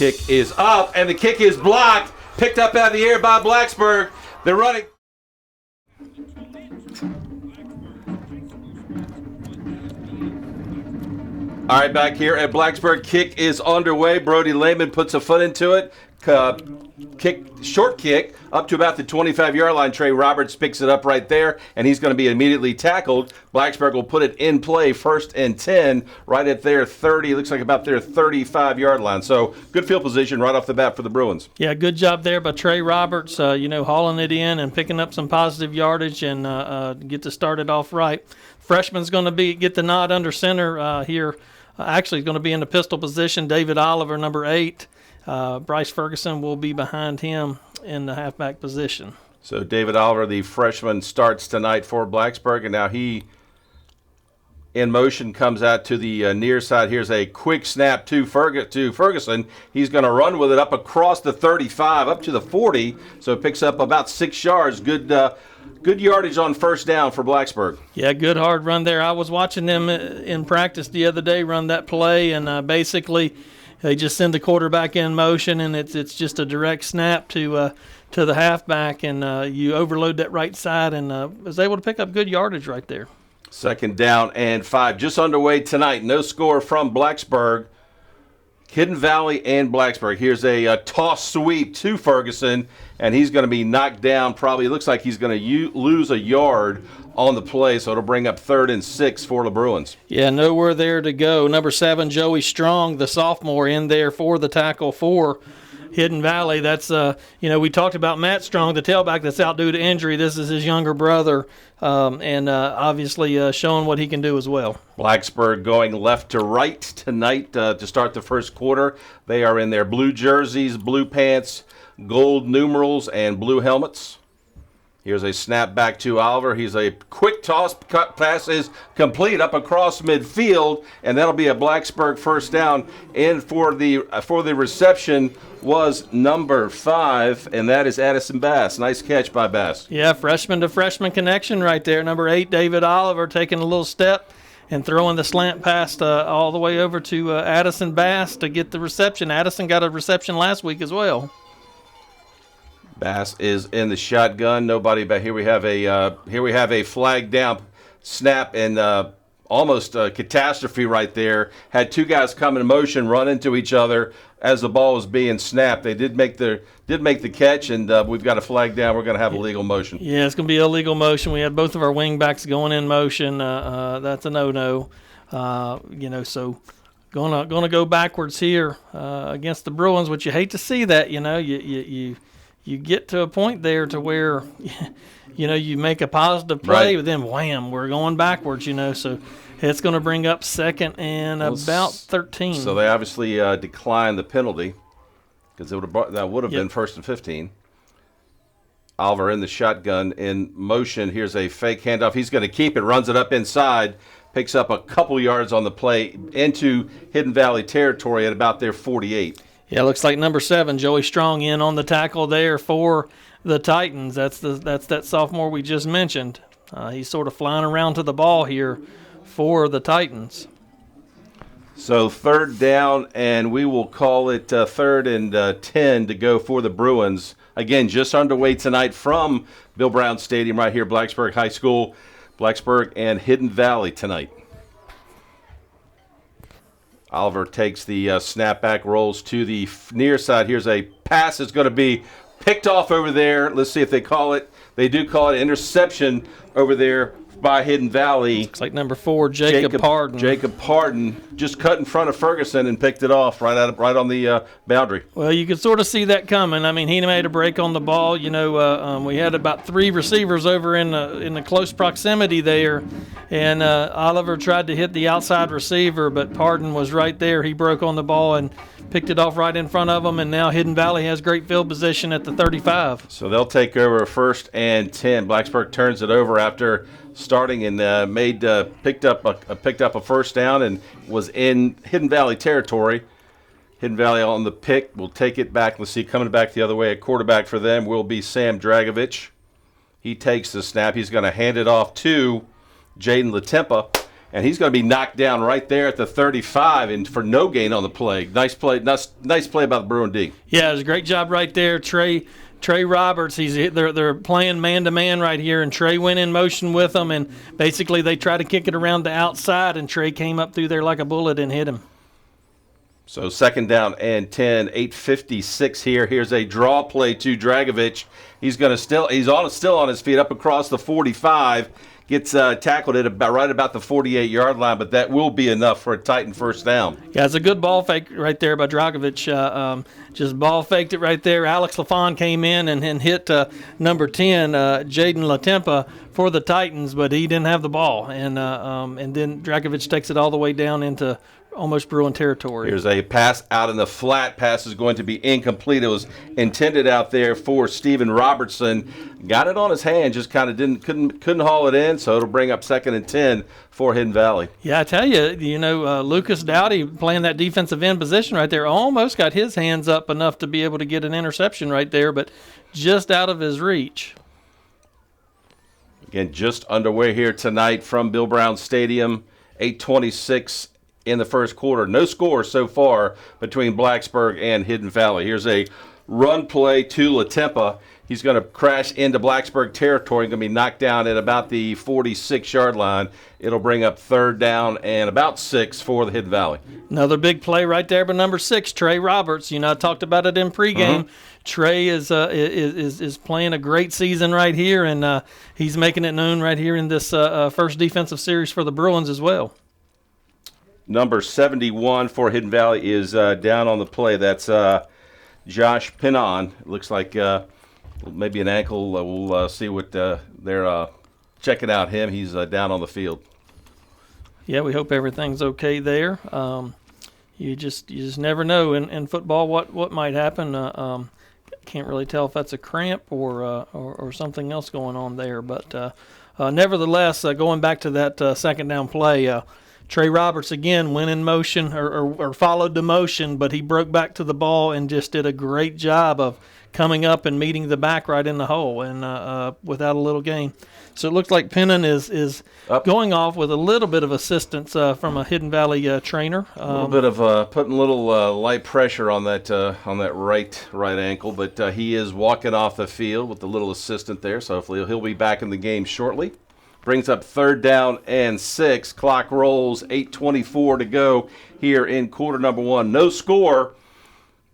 Kick is up, and the kick is blocked. Picked up out of the air by Blacksburg. They're running. All right, back here at Blacksburg, kick is underway. Brody Lehman puts a foot into it. Short kick up to about the 25-yard line. Trey Roberts picks it up right there, and he's going to be immediately tackled. Blacksburg will put it in play, 1st and 10, right at their 30. Looks like about their 35-yard line. So good field position right off the bat for the Bruins. Yeah, good job there by Trey Roberts. Hauling it in and picking up some positive yardage and get to start it off right. Freshman's going to get the nod under center here. Actually, he's going to be in the pistol position. David Oliver, number 8. Bryce Ferguson will be behind him in the halfback position. So David Oliver, the freshman, starts tonight for Blacksburg, and now he, in motion, comes out to the near side. Here's a quick snap to Ferguson. He's going to run with it up across the 35, up to the 40, so it picks up about 6 yards. Good yardage on first down for Blacksburg. Yeah, good hard run there. I was watching them in practice the other day run that play, and basically they just send the quarterback in motion, and it's just a direct snap to the halfback, and you overload that right side, and was able to pick up good yardage right there. 2nd down and 5, just underway tonight. No score from Blacksburg. Hidden Valley and Blacksburg. Here's a toss sweep to Ferguson, and he's going to be knocked down. Probably looks like he's going to lose a yard on the play, so it'll bring up 3rd and 6 for the Bruins. Yeah, nowhere there to go. Number 7, Joey Strong, the sophomore, in there for the tackle for Hidden Valley. That's, we talked about Matt Strong, the tailback that's out due to injury. This is his younger brother, and obviously showing what he can do as well. Blacksburg going left to right tonight to start the first quarter. They are in their blue jerseys, blue pants, gold numerals, and blue helmets. Here's a snap back to Oliver. He's a quick toss. Pass is complete up across midfield, and that'll be a Blacksburg first down. And for the reception was number 5, and that is Addison Bass. Nice catch by Bass. Yeah, freshman to freshman connection right there. Number 8, David Oliver, taking a little step and throwing the slant pass all the way over to Addison Bass to get the reception. Addison got a reception last week as well. Bass is in the shotgun. Nobody back here. We have a flag down snap and almost a catastrophe right there. Had 2 guys come in motion, run into each other as the ball was being snapped. They did make the catch, and we've got a flag down. We're going to have illegal motion. Yeah, it's going to be illegal motion. We had both of our wing backs going in motion. That's a no-no. So gonna go backwards here against the Bruins, which you hate to see that. You get to a point there to where, you make a positive play, but then wham, we're going backwards, So it's going to bring up 2nd and about 13. So they obviously declined the penalty because that would have been 1st and 15. Oliver in the shotgun in motion. Here's a fake handoff. He's going to keep it, runs it up inside, picks up a couple yards on the play into Hidden Valley territory at about their 48. Yeah, looks like number 7, Joey Strong, in on the tackle there for the Titans. That's that sophomore we just mentioned. He's sort of flying around to the ball here for the Titans. So 3rd down, and we will call it 3rd and 10 to go for the Bruins. Again, just underway tonight from Bill Brown Stadium right here, Blacksburg High School. Blacksburg and Hidden Valley tonight. Oliver takes the snapback, rolls to the near side. Here's a pass that's going to be picked off over there. Let's see if they call it. They do call it interception over there by Hidden Valley. Looks like number 4, Jacob Pardon. Jacob Pardon just cut in front of Ferguson and picked it off right on the boundary. Well, you could sort of see that coming. I mean, he made a break on the ball. We had about 3 receivers over in the close proximity there, and Oliver tried to hit the outside receiver, but Pardon was right there. He broke on the ball and picked it off right in front of them, and now Hidden Valley has great field position at the 35. So they'll take over 1st and 10. Blacksburg turns it over after starting and picked up a first down and was in Hidden Valley territory. Hidden Valley on the pick will take it back. Let's see, coming back the other way, a quarterback for them will be Sam Dragovich. He takes the snap. He's going to hand it off to Jaden Latempa, and he's going to be knocked down right there at the 35 and for no gain on the play. Nice play by the Bruin D. Yeah, it was a great job right there. Trey Roberts, they're playing man-to-man right here, and Trey went in motion with them, and basically they tried to kick it around the outside, and Trey came up through there like a bullet and hit him. So 2nd down and 10, 8:56 here. Here's a draw play to Dragovich. He's still on his feet up across the 45. Gets tackled at right about the 48-yard line, but that will be enough for a Titan first down. Yeah, it's a good ball fake right there by Dragovich. Just ball faked it right there. Alex LaFawn came in and hit number 10, Jaden Latempa, for the Titans, but he didn't have the ball. And then Dragovich takes it all the way down into almost Bruin territory. Here's a pass out in the flat. Pass is going to be incomplete. It was intended out there for Stephen Robertson. Got it on his hand, just kind of couldn't haul it in, so it'll bring up 2nd and 10 for Hidden Valley. Yeah, I tell you, Lucas Dowdy playing that defensive end position right there almost got his hands up enough to be able to get an interception right there, but just out of his reach. Again, just underway here tonight from Bill Brown Stadium, 8:26 in the first quarter. No score so far between Blacksburg and Hidden Valley. Here's a run play to Latempa. He's going to crash into Blacksburg territory. Going to be knocked down at about the 46-yard line. It'll bring up 3rd down and about 6 for the Hidden Valley. Another big play right there by number 6, Trey Roberts. I talked about it in pregame. Trey is playing a great season right here, and he's making it known right here in this first defensive series for the Bruins as well. Number 71 for Hidden Valley is down on the play. That's Josh Pinon. It looks like maybe an ankle. We'll see what they're checking out him. He's down on the field. Yeah, we hope everything's okay there. You just never know in football what might happen. Can't really tell if that's a cramp or something else going on there. But nevertheless, going back to that 2nd down play, Trey Roberts again went in motion or followed the motion, but he broke back to the ball and just did a great job of coming up and meeting the back right in the hole and without a little gain. So it looks like Pennon is going off with a little bit of assistance from a Hidden Valley trainer. A little bit of putting a little light pressure on that right ankle, but he is walking off the field with a little assistant there. So hopefully he'll be back in the game shortly. Brings up 3rd down and 6. Clock rolls, 8:24 to go here in quarter number 1. No score.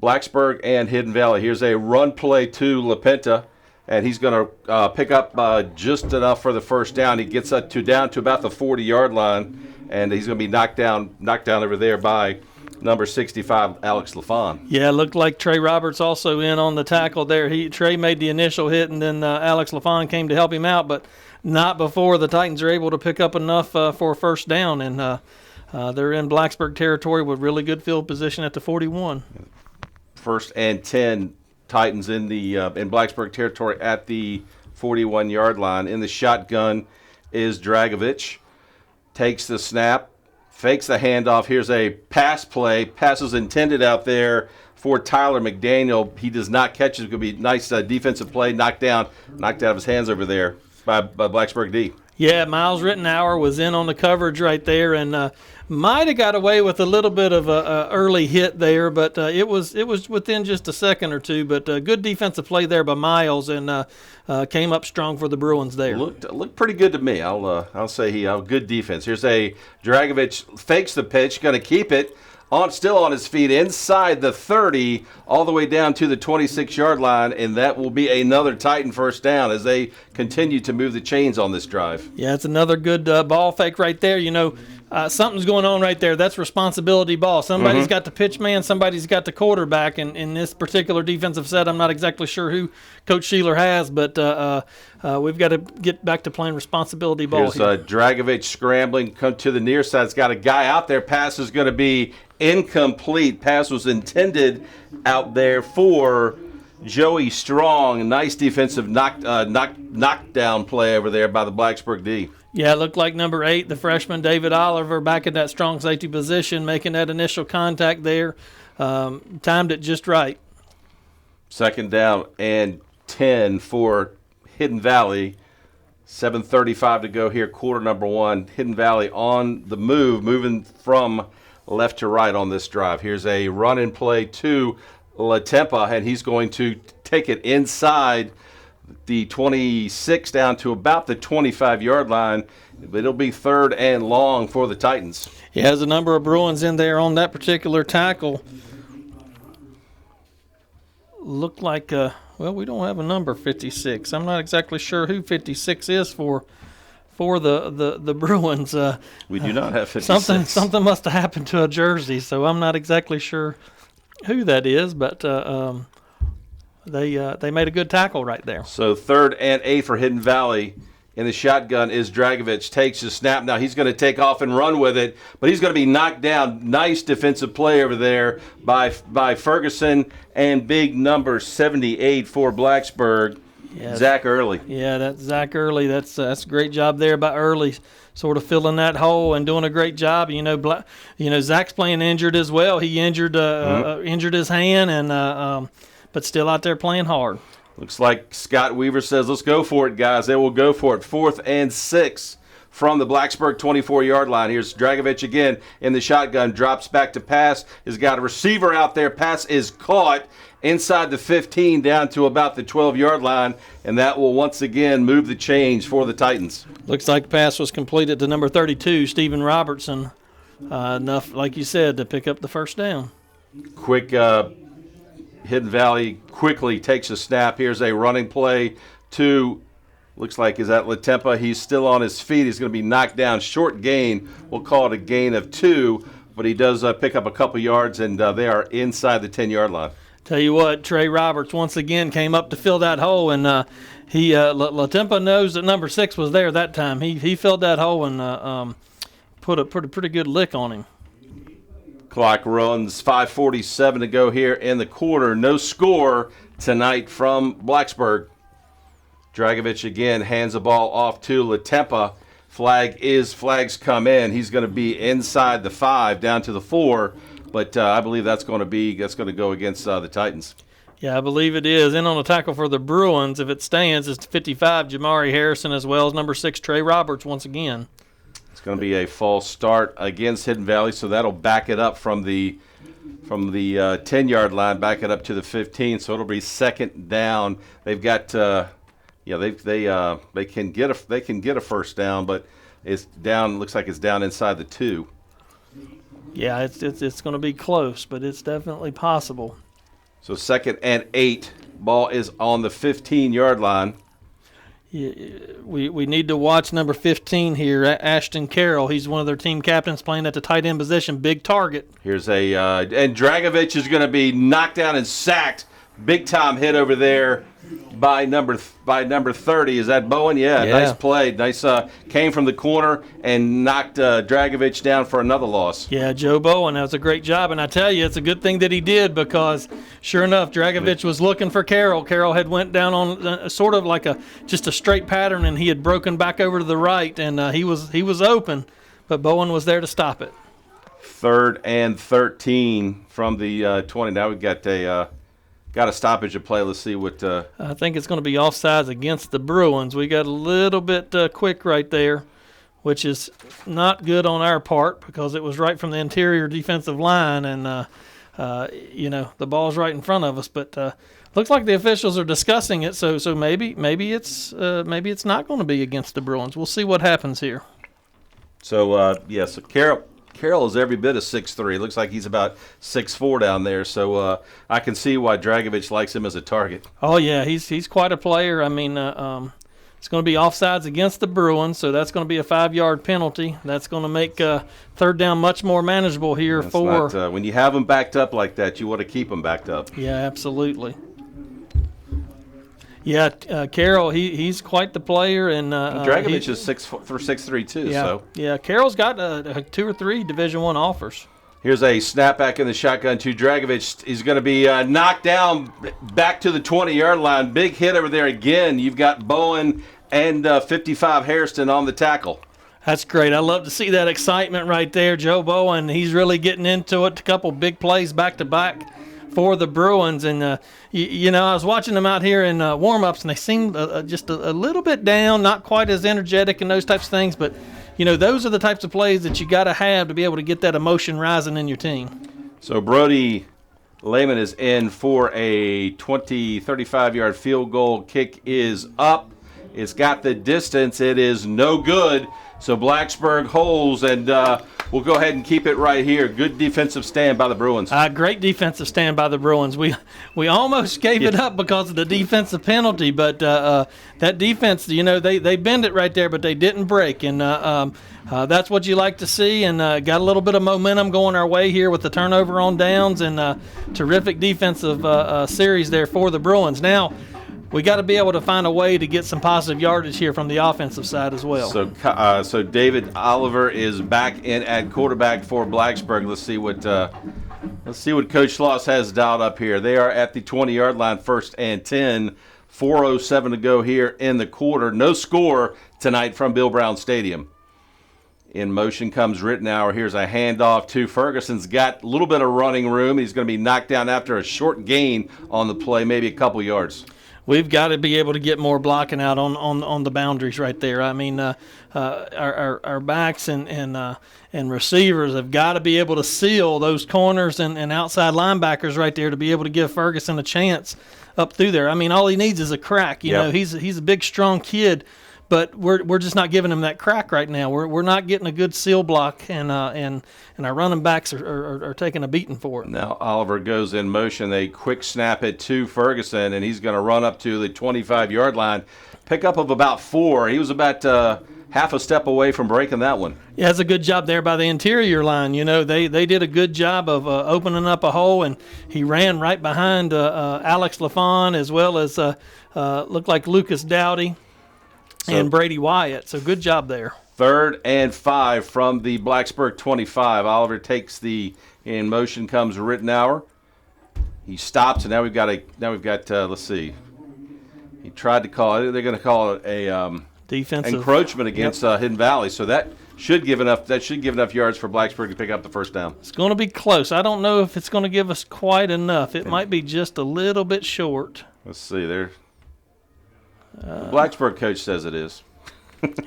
Blacksburg and Hidden Valley. Here's a run play to LaPenta, and he's going to pick up just enough for the first down. He gets down to about the 40-yard line, and he's going to be knocked down over there by number 65, Alex LaFawn. Yeah, it looked like Trey Roberts also in on the tackle there. Trey made the initial hit, and then Alex LaFawn came to help him out, but not before the Titans are able to pick up enough for a first down, and they're in Blacksburg territory with really good field position at the 41. 1st and 10, Titans in Blacksburg territory at the 41-yard line. In the shotgun is Dragovich. Takes the snap, fakes the handoff. Here's a pass play. Pass is intended out there for Tyler McDaniel. He does not catch it. It's going to be a nice defensive play. Knocked out of his hands over there by Blacksburg D. Yeah, Miles Rittenauer was in on the coverage right there, and might have got away with a little bit of a early hit there, but it was within just a second or two. But good defensive play there by Miles, and came up strong for the Bruins there. Looked pretty good to me. I'll say good defense. Here's a Dragovich fakes the pitch, going to keep it. Still on his feet inside the 30 all the way down to the 26-yard line, and that will be another Titan first down as they continue to move the chains on this drive. Yeah, it's another good ball fake right there. Something's going on right there. That's responsibility ball. Somebody's got the pitch man, somebody's got the quarterback, and in this particular defensive set, I'm not exactly sure who Coach Sheeler has, but we've got to get back to playing responsibility ball. Here's Dragovich scrambling, come to the near side. It's got a guy out there. Pass is going to be incomplete. Pass was intended out there for Joey Strong. Nice defensive knockdown play over there by the Blacksburg D. Yeah, it looked like number 8, the freshman David Oliver, back in that strong safety position, making that initial contact there. Timed it just right. 2nd down and 10 for Hidden Valley. 7:35 to go here, quarter number one. Hidden Valley on the move, moving from left to right on this drive. Here's a run and play to LaTempa, and he's going to take it inside the 26 down to about the 25-yard line. It'll be third and long for the Titans. He has a number of Bruins in there on that particular tackle. Looked like, well, we don't have a number 56. I'm not exactly sure who 56 is for the Bruins. We do not have 56. Something must have happened to a jersey, so I'm not exactly sure who that is, but they made a good tackle right there. So 3rd and 8 for Hidden Valley. In the shotgun is Dragovich. Takes the snap. Now he's going to take off and run with it, but he's going to be knocked down. Nice defensive play over there by Ferguson, and big number 78 for Blacksburg, Zach Early. Yeah, that's Zach Early. That's a great job there by Early, sort of filling that hole and doing a great job. Zach's playing injured as well. He injured his hand, and but still out there playing hard. Looks like Scott Weaver says, let's go for it, guys. They will go for it. 4th and 6 from the Blacksburg 24-yard line. Here's Dragovich again in the shotgun. Drops back to pass. Has got a receiver out there. Pass is caught inside the 15 down to about the 12-yard line, and that will once again move the change for the Titans. Looks like the pass was completed to number 32, Stephen Robertson. Enough, like you said, to pick up the first down. Quick Hidden Valley quickly takes a snap. Here's a running play to, looks like, is that LaTempa? He's still on his feet. He's going to be knocked down. Short gain. We'll call it a gain of 2, but he does pick up a couple yards, and they are inside the 10-yard line. Tell you what, Trey Roberts once again came up to fill that hole, and LaTempa knows that number 6 was there that time. He filled that hole and put a pretty good lick on him. Clock runs, 5:47 to go here in the quarter. No score tonight from Blacksburg. Dragovich again hands the ball off to LaTempa. Flags come in. He's going to be inside the 5 down to the 4, but I believe that's going to go against the Titans. Yeah, I believe it is. In on the tackle for the Bruins, if it stands, it's 55, Jamari Harrison, as well as number 6, Trey Roberts once again. It's going to be a false start against Hidden Valley, so that'll back it up from the 10-yard line, back it up to the 15. So it'll be second down. They've got they can get a first down, but it's down. Looks like it's down inside the 2. Yeah, it's going to be close, but it's definitely possible. So 2nd and 8. Ball is on the 15-yard line. We need to watch number 15 here, Ashton Carroll. He's one of their team captains playing at the tight end position. Big target. Here's and Dragovich is going to be knocked down and sacked. Big time hit over there by number 30. Is that Bowen? Yeah. Nice play. Nice came from the corner and knocked Dragovich down for another loss. Yeah, Joe Bowen. That was a great job, and I tell you, it's a good thing that he did, because sure enough, Dragovich was looking for Carroll. Carroll had went down on sort of like just a straight pattern, and he had broken back over to the right, and he was open, but Bowen was there to stop it. 3rd and 13 from the 20. Now we've got a stoppage of play. Let's see what. I think it's going to be offsides against the Bruins. We got a little bit quick right there, which is not good on our part, because it was right from the interior defensive line, and the ball's right in front of us. But looks like the officials are discussing it, so maybe it's not going to be against the Bruins. We'll see what happens here. So so Carroll is every bit of 6'3". Looks like he's about 6'4" down there. So I can see why Dragovich likes him as a target. Oh yeah, he's quite a player. I mean, it's going to be offsides against the Bruins, so that's going to be a 5-yard penalty. That's going to make third down much more manageable here when you have them backed up like that, you want to keep them backed up. Yeah, absolutely. Yeah, Carroll, he's quite the player, and Dragovich is 6'3" too. Yeah, so yeah, Carroll's got 2 or 3 Division I offers. Here's a snapback in the shotgun to Dragovich. He's going to be knocked down back to the 20-yard line. Big hit over there again. You've got Bowen and 55 Hairston on the tackle. That's great. I love to see that excitement right there. Joe Bowen, he's really getting into it. A couple big plays back to back for the Bruins. And, I was watching them out here in warm-ups, and they seemed just a little bit down, not quite as energetic and those types of things. But, those are the types of plays that you got to have to be able to get that emotion rising in your team. So Brody Lehman is in for a 35-yard field goal. Kick is up. It's got the distance. It is no good. So Blacksburg holds, and we'll go ahead and keep it right here. Good defensive stand by the Bruins. Great defensive stand by the Bruins. We almost gave it up because of the defensive penalty, but that defense, they bend it right there, but they didn't break, and that's what you like to see. And got a little bit of momentum going our way here with the turnover on downs, and terrific defensive series there for the Bruins. Now, we got to be able to find a way to get some positive yardage here from the offensive side as well. So David Oliver is back in at quarterback for Blacksburg. Let's see what Coach Schloss has dialed up here. They are at the 20-yard line, 1st and 10. 4:07 to go here in the quarter. No score tonight from Bill Brown Stadium. In motion comes Rittenauer. Here's a handoff to Ferguson's got a little bit of running room. He's going to be knocked down after a short gain on the play, maybe a couple yards. We've got to be able to get more blocking out on the boundaries right there. I mean, our backs and receivers have got to be able to seal those corners and outside linebackers right there to be able to give Ferguson a chance up through there. I mean, all he needs is a crack. You know, he's a big, strong kid, but we're just not giving him that crack right now. We're not getting a good seal block, and our running backs are taking a beating for it. Now Oliver goes in motion. They quick snap it to Ferguson, and he's going to run up to the 25-yard line. Pickup of about 4. He was about half a step away from breaking that one. Yeah, it's a good job there by the interior line. They did a good job of opening up a hole, and he ran right behind Alex LaFawn as well as looked like Lucas Dowdy and Brady Wyatt. So good job there. 3rd and 5 from the Blacksburg 25. Oliver takes in motion comes Rittenauer. He stops, and now we've got let's see. He tried to call it. They're going to call it a defensive encroachment against Hidden Valley. So that should give enough yards for Blacksburg to pick up the first down. It's going to be close. I don't know if it's going to give us quite enough. It might be just a little bit short. Let's see there. The Blacksburg coach says it is.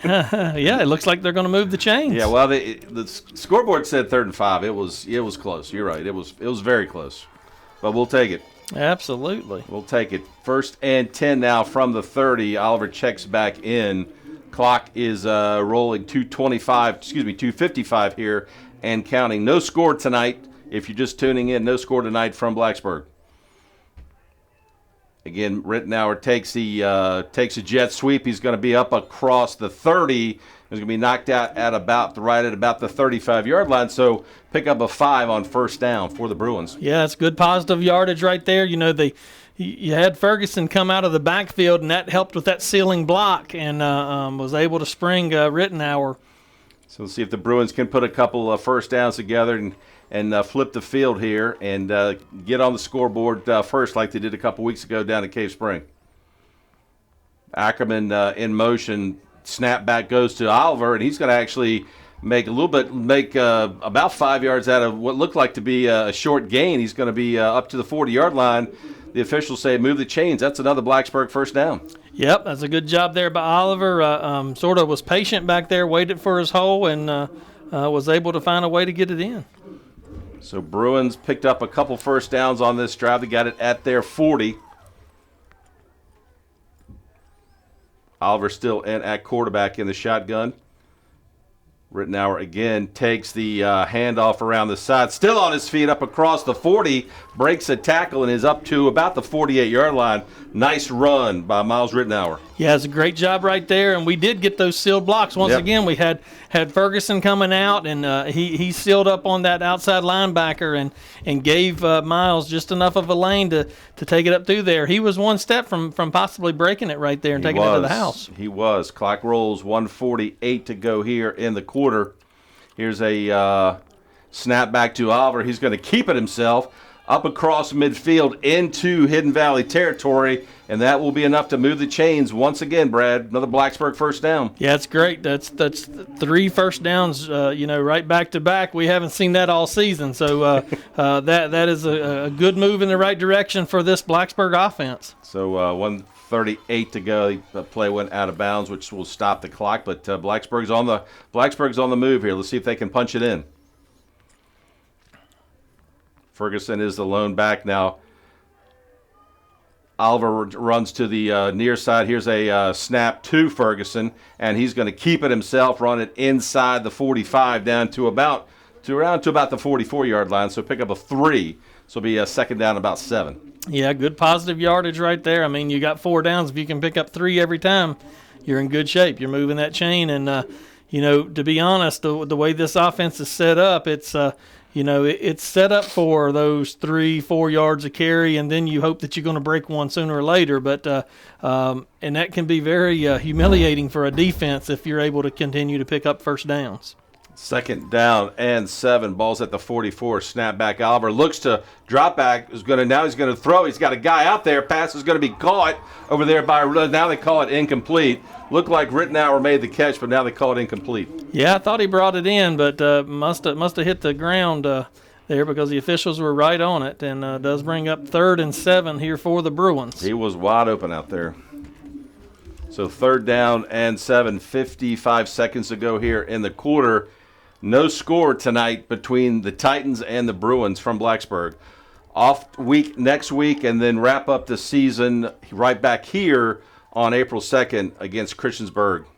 Yeah, it looks like they're going to move the chains. Yeah, well, the scoreboard said 3rd and 5. It was close. You're right. It was very close. But we'll take it. Absolutely. We'll take it. 1st and 10 now from the 30. Oliver checks back in. Clock is rolling 2:55 here and counting. No score tonight. If you're just tuning in, no score tonight from Blacksburg. Again, Rittenauer takes a jet sweep. He's going to be up across the 30. He's going to be knocked out at about the 35-yard line. So pick up a 5 on 1st down for the Bruins. Yeah, it's good positive yardage right there. You had Ferguson come out of the backfield, and that helped with that sealing block, and was able to spring Rittenauer. So let's see if the Bruins can put a couple of first downs together and flip the field here and get on the scoreboard first like they did a couple weeks ago down at Cave Spring. Ackerman in motion. Snap back goes to Oliver, and he's going to actually make about 5 yards out of what looked like to be a short gain. He's going to be up to the 40-yard line. The officials say move the chains. That's another Blacksburg first down. Yep, that's a good job there by Oliver. Sort of was patient back there, waited for his hole, and was able to find a way to get it in. So Bruins picked up a couple first downs on this drive. They got it at their 40. Oliver still in at quarterback in the shotgun. Rittenauer again takes the handoff around the side. Still on his feet up across the 40. Breaks a tackle and is up to about the 48-yard line. Nice run by Miles Rittenauer. Yeah, it's a great job right there, and we did get those sealed blocks. Once again, we had Ferguson coming out, and he sealed up on that outside linebacker and gave Miles just enough of a lane to take it up through there. He was one step from possibly breaking it right there and taking it to the house. He was. Clock rolls, 1:48 to go here in the quarter. Here's a snap back to Oliver. He's going to keep it himself. up across midfield into Hidden Valley territory, and that will be enough to move the chains once again, Brad. Another Blacksburg first down. Yeah, it's great. That's 3 first downs, right back to back. We haven't seen that all season, so that is a good move in the right direction for this Blacksburg offense. So 1:38 to go. The play went out of bounds, which will stop the clock. But Blacksburg's on the move here. Let's see if they can punch it in. Ferguson is the lone back now. Oliver runs to the near side. Here's a snap to Ferguson, and he's going to keep it himself, run it inside the 45 down to about the 44-yard line. So pick up a 3. So it'll be a second down, about 7. Yeah, good positive yardage right there. I mean, you got 4 downs. If you can pick up 3 every time, you're in good shape. You're moving that chain, and to be honest, the way this offense is set up, it's it's set up for those 3-4 yards of carry, and then you hope that you're going to break one sooner or later. But and that can be very humiliating for a defense if you're able to continue to pick up first downs. Second down and 7. Ball's at the 44. Snap back. Oliver looks to drop back. He's going to throw. He's got a guy out there. Pass is going to be caught over there by. Now they call it incomplete. Looked like Rittenauer made the catch, but now they call it incomplete. Yeah, I thought he brought it in, but must have hit the ground there because the officials were right on it, and does bring up 3rd and 7 here for the Bruins. He was wide open out there. So 3rd down and 7. 55 seconds to go here in the quarter. No score tonight between the Titans and the Bruins from Blacksburg. Off week next week, and then wrap up the season right back here on April 2nd against Christiansburg. Looks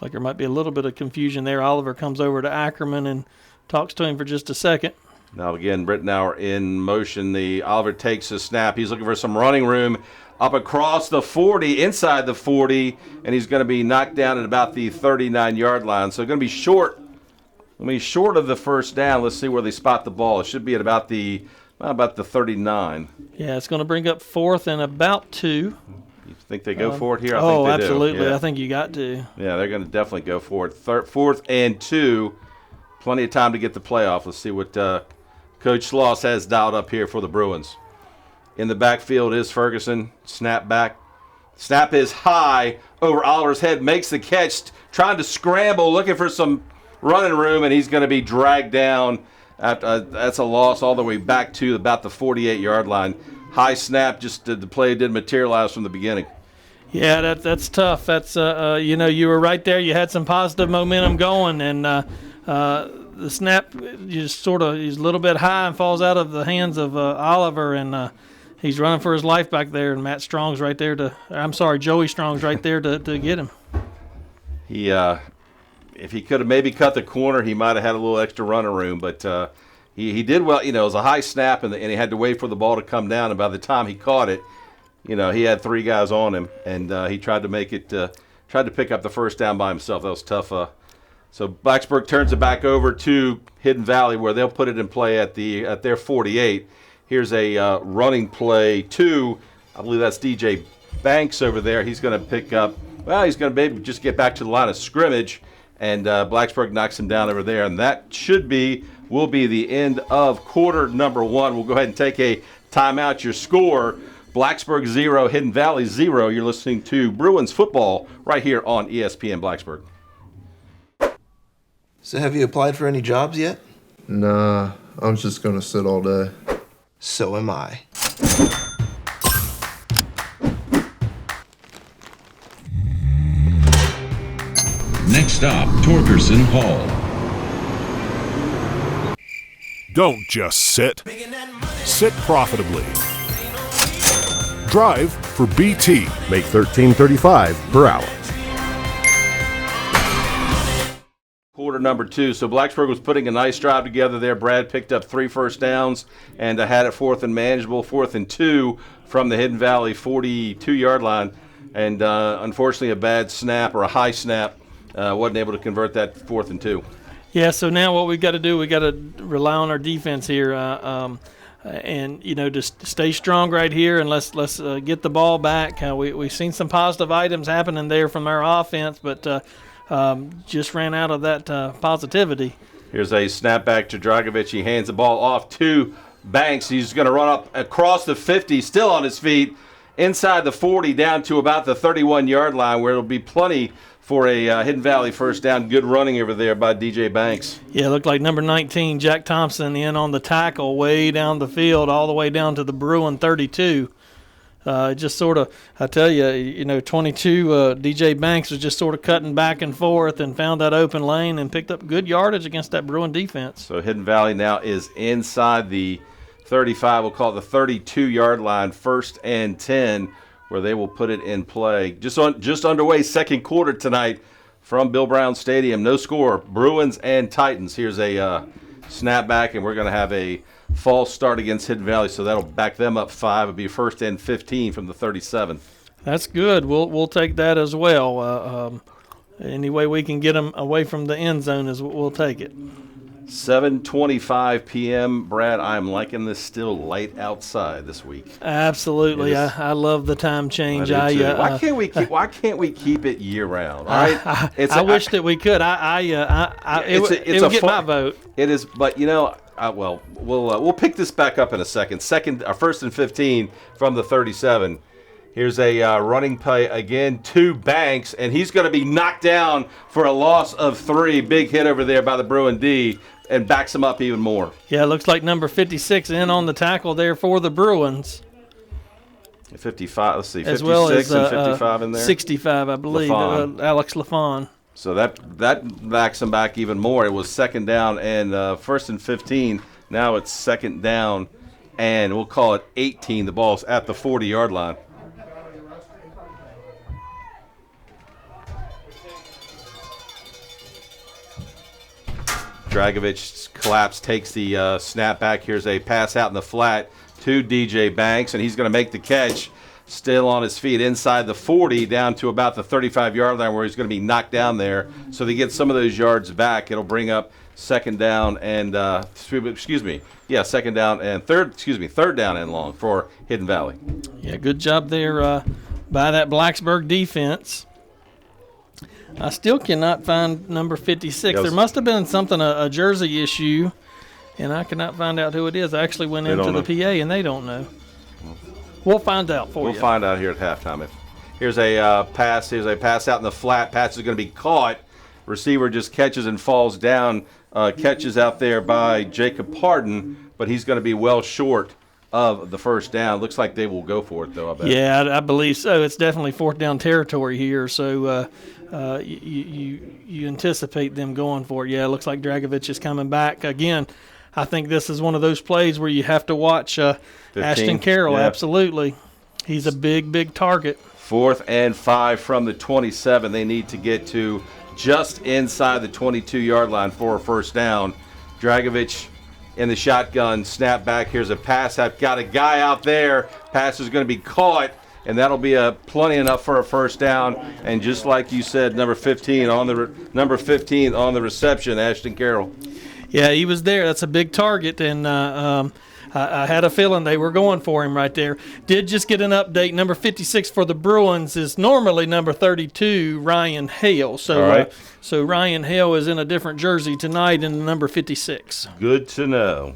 like there might be a little bit of confusion there. Oliver comes over to Ackerman and talks to him for just a second. Now again, Rittenauer in motion. Oliver takes a snap. He's looking for some running room up across the 40, inside the 40, and he's going to be knocked down at about the 39-yard line. So going to be short. Short of the first down. Let's see where they spot the ball. It should be at about the 39. Yeah, it's going to bring up 4th and about 2. You think they go for it here? I think they absolutely. Do. Yeah. I think you got to. Yeah, they're going to definitely go for it. 4th and 2. Plenty of time to get the playoff. Let's see what Coach Schloss has dialed up here for the Bruins. In the backfield is Ferguson. Snap back. Snap is high over Oliver's head. Makes the catch. Trying to scramble. Looking for some running room. And he's going to be dragged down. That's a loss all the way back to about the 48-yard line. High snap. Just the play didn't materialize from the beginning. Yeah, that's tough. That's you were right there. You had some positive momentum going. And the snap just he's a little bit high and falls out of the hands of Oliver. And he's running for his life back there, and Joey Strong's right there to get him. If he could have maybe cut the corner, he might have had a little extra running room, but he did well. It was a high snap, and he had to wait for the ball to come down, and by the time he caught it, he had 3 guys on him, and he tried to pick up the first down by himself. That was tough. So Blacksburg turns it back over to Hidden Valley, where they'll put it in play at their 48. Here's a running play to, I believe that's DJ Banks over there. He's going to pick up, he's going to maybe just get back to the line of scrimmage, and Blacksburg knocks him down over there. And that will be the end of quarter number 1. We'll go ahead and take a timeout. Your score, Blacksburg 0, Hidden Valley 0. You're listening to Bruins football right here on ESPN Blacksburg. So have you applied for any jobs yet? Nah, I'm just going to sit all day. So am I. Next stop, Torgerson Hall. Don't just sit. Sit profitably. Drive for BT. Make $13.35 per hour. Quarter number 2. So Blacksburg was putting a nice drive together there. Brad picked up 3 first downs and had it 4th and manageable, 4th and 2 from the Hidden Valley 42-yard line. And unfortunately, a bad snap or a high snap wasn't able to convert that 4th and 2. Yeah, so now what we've got to do, we've got to rely on our defense here. And just stay strong right here, and let's get the ball back. We've seen some positive items happening there from our offense, but just ran out of that positivity. Here's a snapback to Dragovich. He hands the ball off to Banks. He's going to run up across the 50, still on his feet, inside the 40, down to about the 31-yard line, where it'll be plenty for a Hidden Valley first down. Good running over there by DJ Banks. Yeah, it looked like number 19, Jack Thompson, in on the tackle way down the field, all the way down to the Bruin 32. Just sort of, I tell you, 22, DJ Banks was just sort of cutting back and forth and found that open lane and picked up good yardage against that Bruin defense. So Hidden Valley now is inside the 35, we'll call it the 32-yard line, 1st and 10, where they will put it in play. Just underway, second quarter tonight from Bill Brown Stadium. No score, Bruins and Titans. Here's a snapback, and we're going to have a false start against Hidden Valley, so that'll back them up 5. It'll be 1st and 15 from the 37. That's good. We'll take that as well. Any way we can get them away from the end zone, we'll take it. 7:25 p.m. Brad, I'm liking this still light outside this week. Absolutely, I love the time change. Why can't we keep it year round? All right, I wish that we could. It would get my vote. It is, but we'll pick this back up in a second. 1st and 15 from the 37. Here's a running play again to Banks, and he's going to be knocked down for a loss of 3. Big hit over there by the Bruin D, and backs him up even more. Yeah, it looks like number 56 in on the tackle there for the Bruins. 55, let's see, 56 as well as, and 55 in there? 65, I believe, Alex Lafon. So that backs him back even more. It was 2nd down and 1st and 15. Now it's 2nd down, and we'll call it 18. The ball's at the 40-yard line. Dragovich collapse, takes the snap back. Here's a pass out in the flat to DJ Banks, and he's going to make the catch. Still on his feet inside the 40, down to about the 35-yard line, where he's going to be knocked down there. So they get some of those yards back. It'll bring up 2nd down and third down and long for Hidden Valley. Yeah, good job there by that Blacksburg defense. I still cannot find number 56. There must have been something, a jersey issue, and I cannot find out who it is. I actually went into the PA, and they don't know. We'll find out for you. We'll find out here at halftime. Here's a pass. Here's a pass out in the flat. Pass is going to be caught. Receiver just catches and falls down. Catches out there by Jacob Pardon, but he's going to be well short of the first down. Looks like they will go for it, though, I bet. Yeah, I believe so. It's definitely 4th down territory here, so you anticipate them going for it. Yeah, it looks like Dragovich is coming back. Again, I think this is one of those plays where you have to watch Ashton Carroll. Yeah. Absolutely. He's a big target. 4th and 5 from the 27. They need to get to just inside the 22-yard line for a first down. Dragovich in the shotgun, snap back. Here's a pass. I've got a guy out there. Pass is going to be caught, and that'll be plenty enough for a first down. And just like you said, number 15 on the reception, Ashton Carroll. Yeah, he was there. That's a big target, and I had a feeling they were going for him right there. Did just get an update. Number 56 for the Bruins is normally number 32, Ryan Hale. So, right. So Ryan Hale is in a different jersey tonight in number 56. Good to know.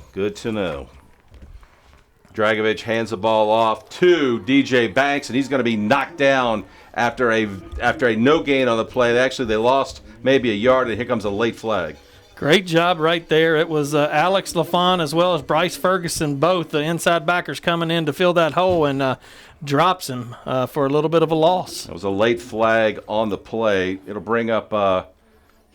Dragovich hands the ball off to DJ Banks, and he's going to be knocked down after a no gain on the play. They lost maybe a yard, and here comes a late flag. Great job right there. It was Alex Lafon as well as Bryce Ferguson, both the inside backers coming in to fill that hole, and drops him for a little bit of a loss. It was a late flag on the play. It'll bring up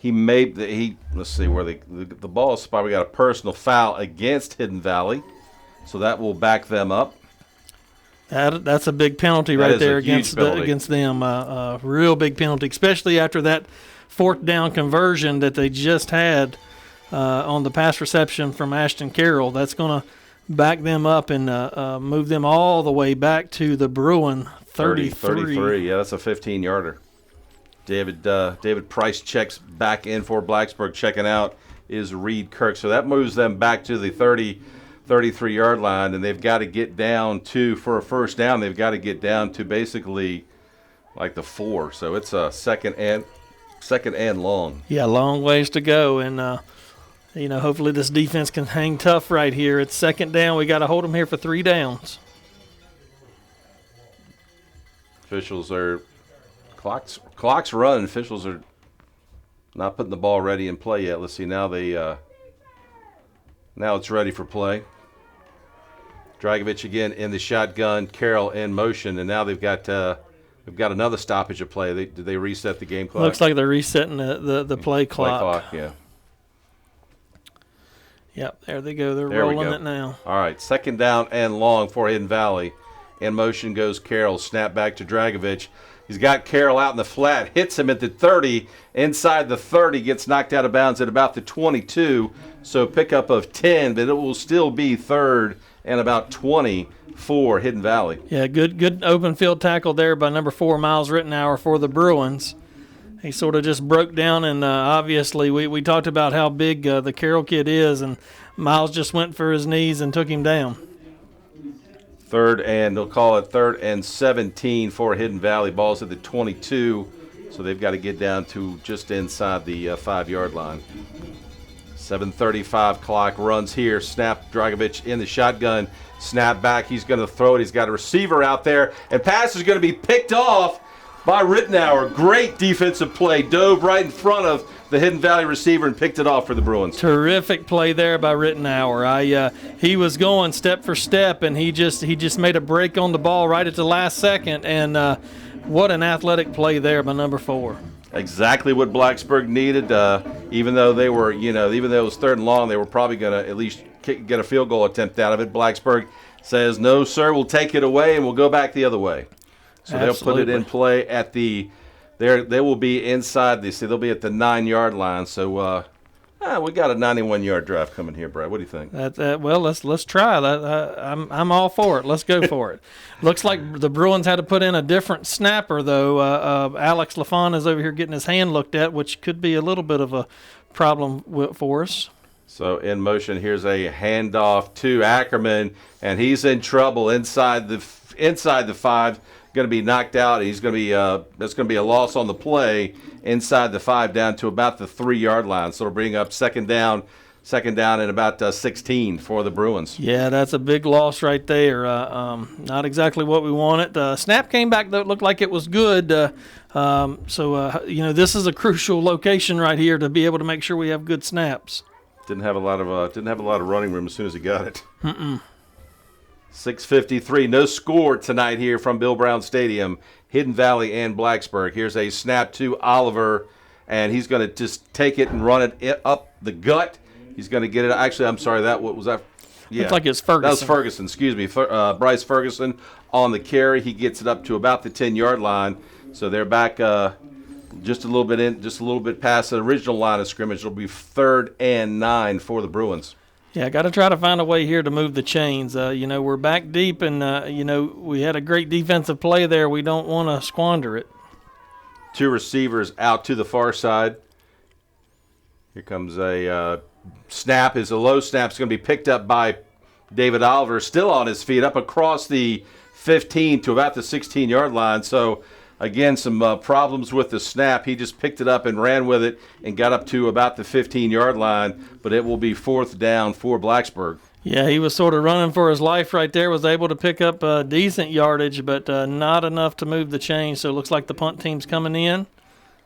let's see where the ball is. Probably got a personal foul against Hidden Valley, so that will back them up. That's a big penalty right there against them. Real big penalty, especially after that 4th down conversion that they just had on the pass reception from Ashton Carroll. That's going to back them up and move them all the way back to the Bruin 33. Yeah, that's a 15-yarder. David Price checks back in for Blacksburg. Checking out is Reed Kirk. So that moves them back to the 33-yard line, and they've got to get down to, for a first down, they've got to get down to basically like the 4. So it's a second and long. Yeah, long ways to go, and hopefully this defense can hang tough right here. It's second down. We got to hold them here for 3 downs. Officials are clock's running. Officials are not putting the ball ready in play yet. Let's see now now it's ready for play. Dragovich again in the shotgun. Carroll in motion, and now they've got another stoppage of play. Did they reset the game clock? Looks like they're resetting the play clock. Play clock, yeah. Yep, there they go. They're There we rolling go. it now. All right, second down and long for Hidden Valley. In motion goes Carroll. Snap back to Dragovich. He's got Carroll out in the flat. Hits him at the 30. Inside the 30, gets knocked out of bounds at about the 22. So pickup of 10, but it will still be third and about 20 for Hidden Valley. Yeah, good open field tackle there by number 4, Miles Rittenhour for the Bruins. He sort of just broke down, and obviously we talked about how big the Carroll kid is, and Miles just went for his knees and took him down. They'll call it 3rd and 17 for Hidden Valley. Ball's at the 22, so they've got to get down to just inside the 5-yard line. 7:35 clock runs here. Snap, Dragovich in the shotgun. Snap back. He's going to throw it. He's got a receiver out there, and pass is going to be picked off by Rittenhour. Great defensive play. Dove right in front of the Hidden Valley receiver and picked it off for the Bruins. Terrific play there by Rittenhour. He was going step for step, and he just made a break on the ball right at the last second, and what an athletic play there by number 4. Exactly what Blacksburg needed. Even though it was 3rd and long, they were probably going to at least get a field goal attempt out of it. Blacksburg says, "No, sir, we'll take it away and we'll go back the other way." So Absolutely. They'll put it in play at they will be inside they'll be at the 9-yard line. So we got a 91-yard drive coming here, Brad. What do you think? Well, let's try that. I'm all for it. Let's go for it. Looks like the Bruins had to put in a different snapper though. Alex LaFon is over here getting his hand looked at, which could be a little bit of a problem for us. So in motion, here's a handoff to Ackerman, and he's in trouble inside the 5. Going to be knocked out. He's going to be that's going to be a loss on the play inside the 5 down to about the 3-yard line. So it'll bring up second down and about 16 for the Bruins. Yeah, that's a big loss right there. Not exactly what we wanted. Snap came back though; it looked like it was good. This is a crucial location right here to be able to make sure we have good snaps. Didn't have a lot of running room as soon as he got it. 6:53, no score tonight here from Bill Brown Stadium, Hidden Valley and Blacksburg. Here's a snap to Oliver, and he's going to just take it and run it up the gut. He's going to get it. Actually, I'm sorry, what was that? Yeah, looked like it's Ferguson. That was Ferguson, excuse me. Bryce Ferguson on the carry. He gets it up to about the 10-yard line. So they're back just a little bit past the original line of scrimmage. It'll be 3rd and 9 for the Bruins. Yeah, got to try to find a way here to move the chains. We're back deep, and we had a great defensive play there. We don't want to squander it. 2 receivers out to the far side. Here comes a snap. Is a low snap. It's going to be picked up by David Oliver, still on his feet, up across the 15 to about the 16-yard line. So again, some problems with the snap. He just picked it up and ran with it and got up to about the 15-yard line, but it will be 4th down for Blacksburg. Yeah, he was sort of running for his life right there, was able to pick up decent yardage, but not enough to move the chains. So it looks like the punt team's coming in.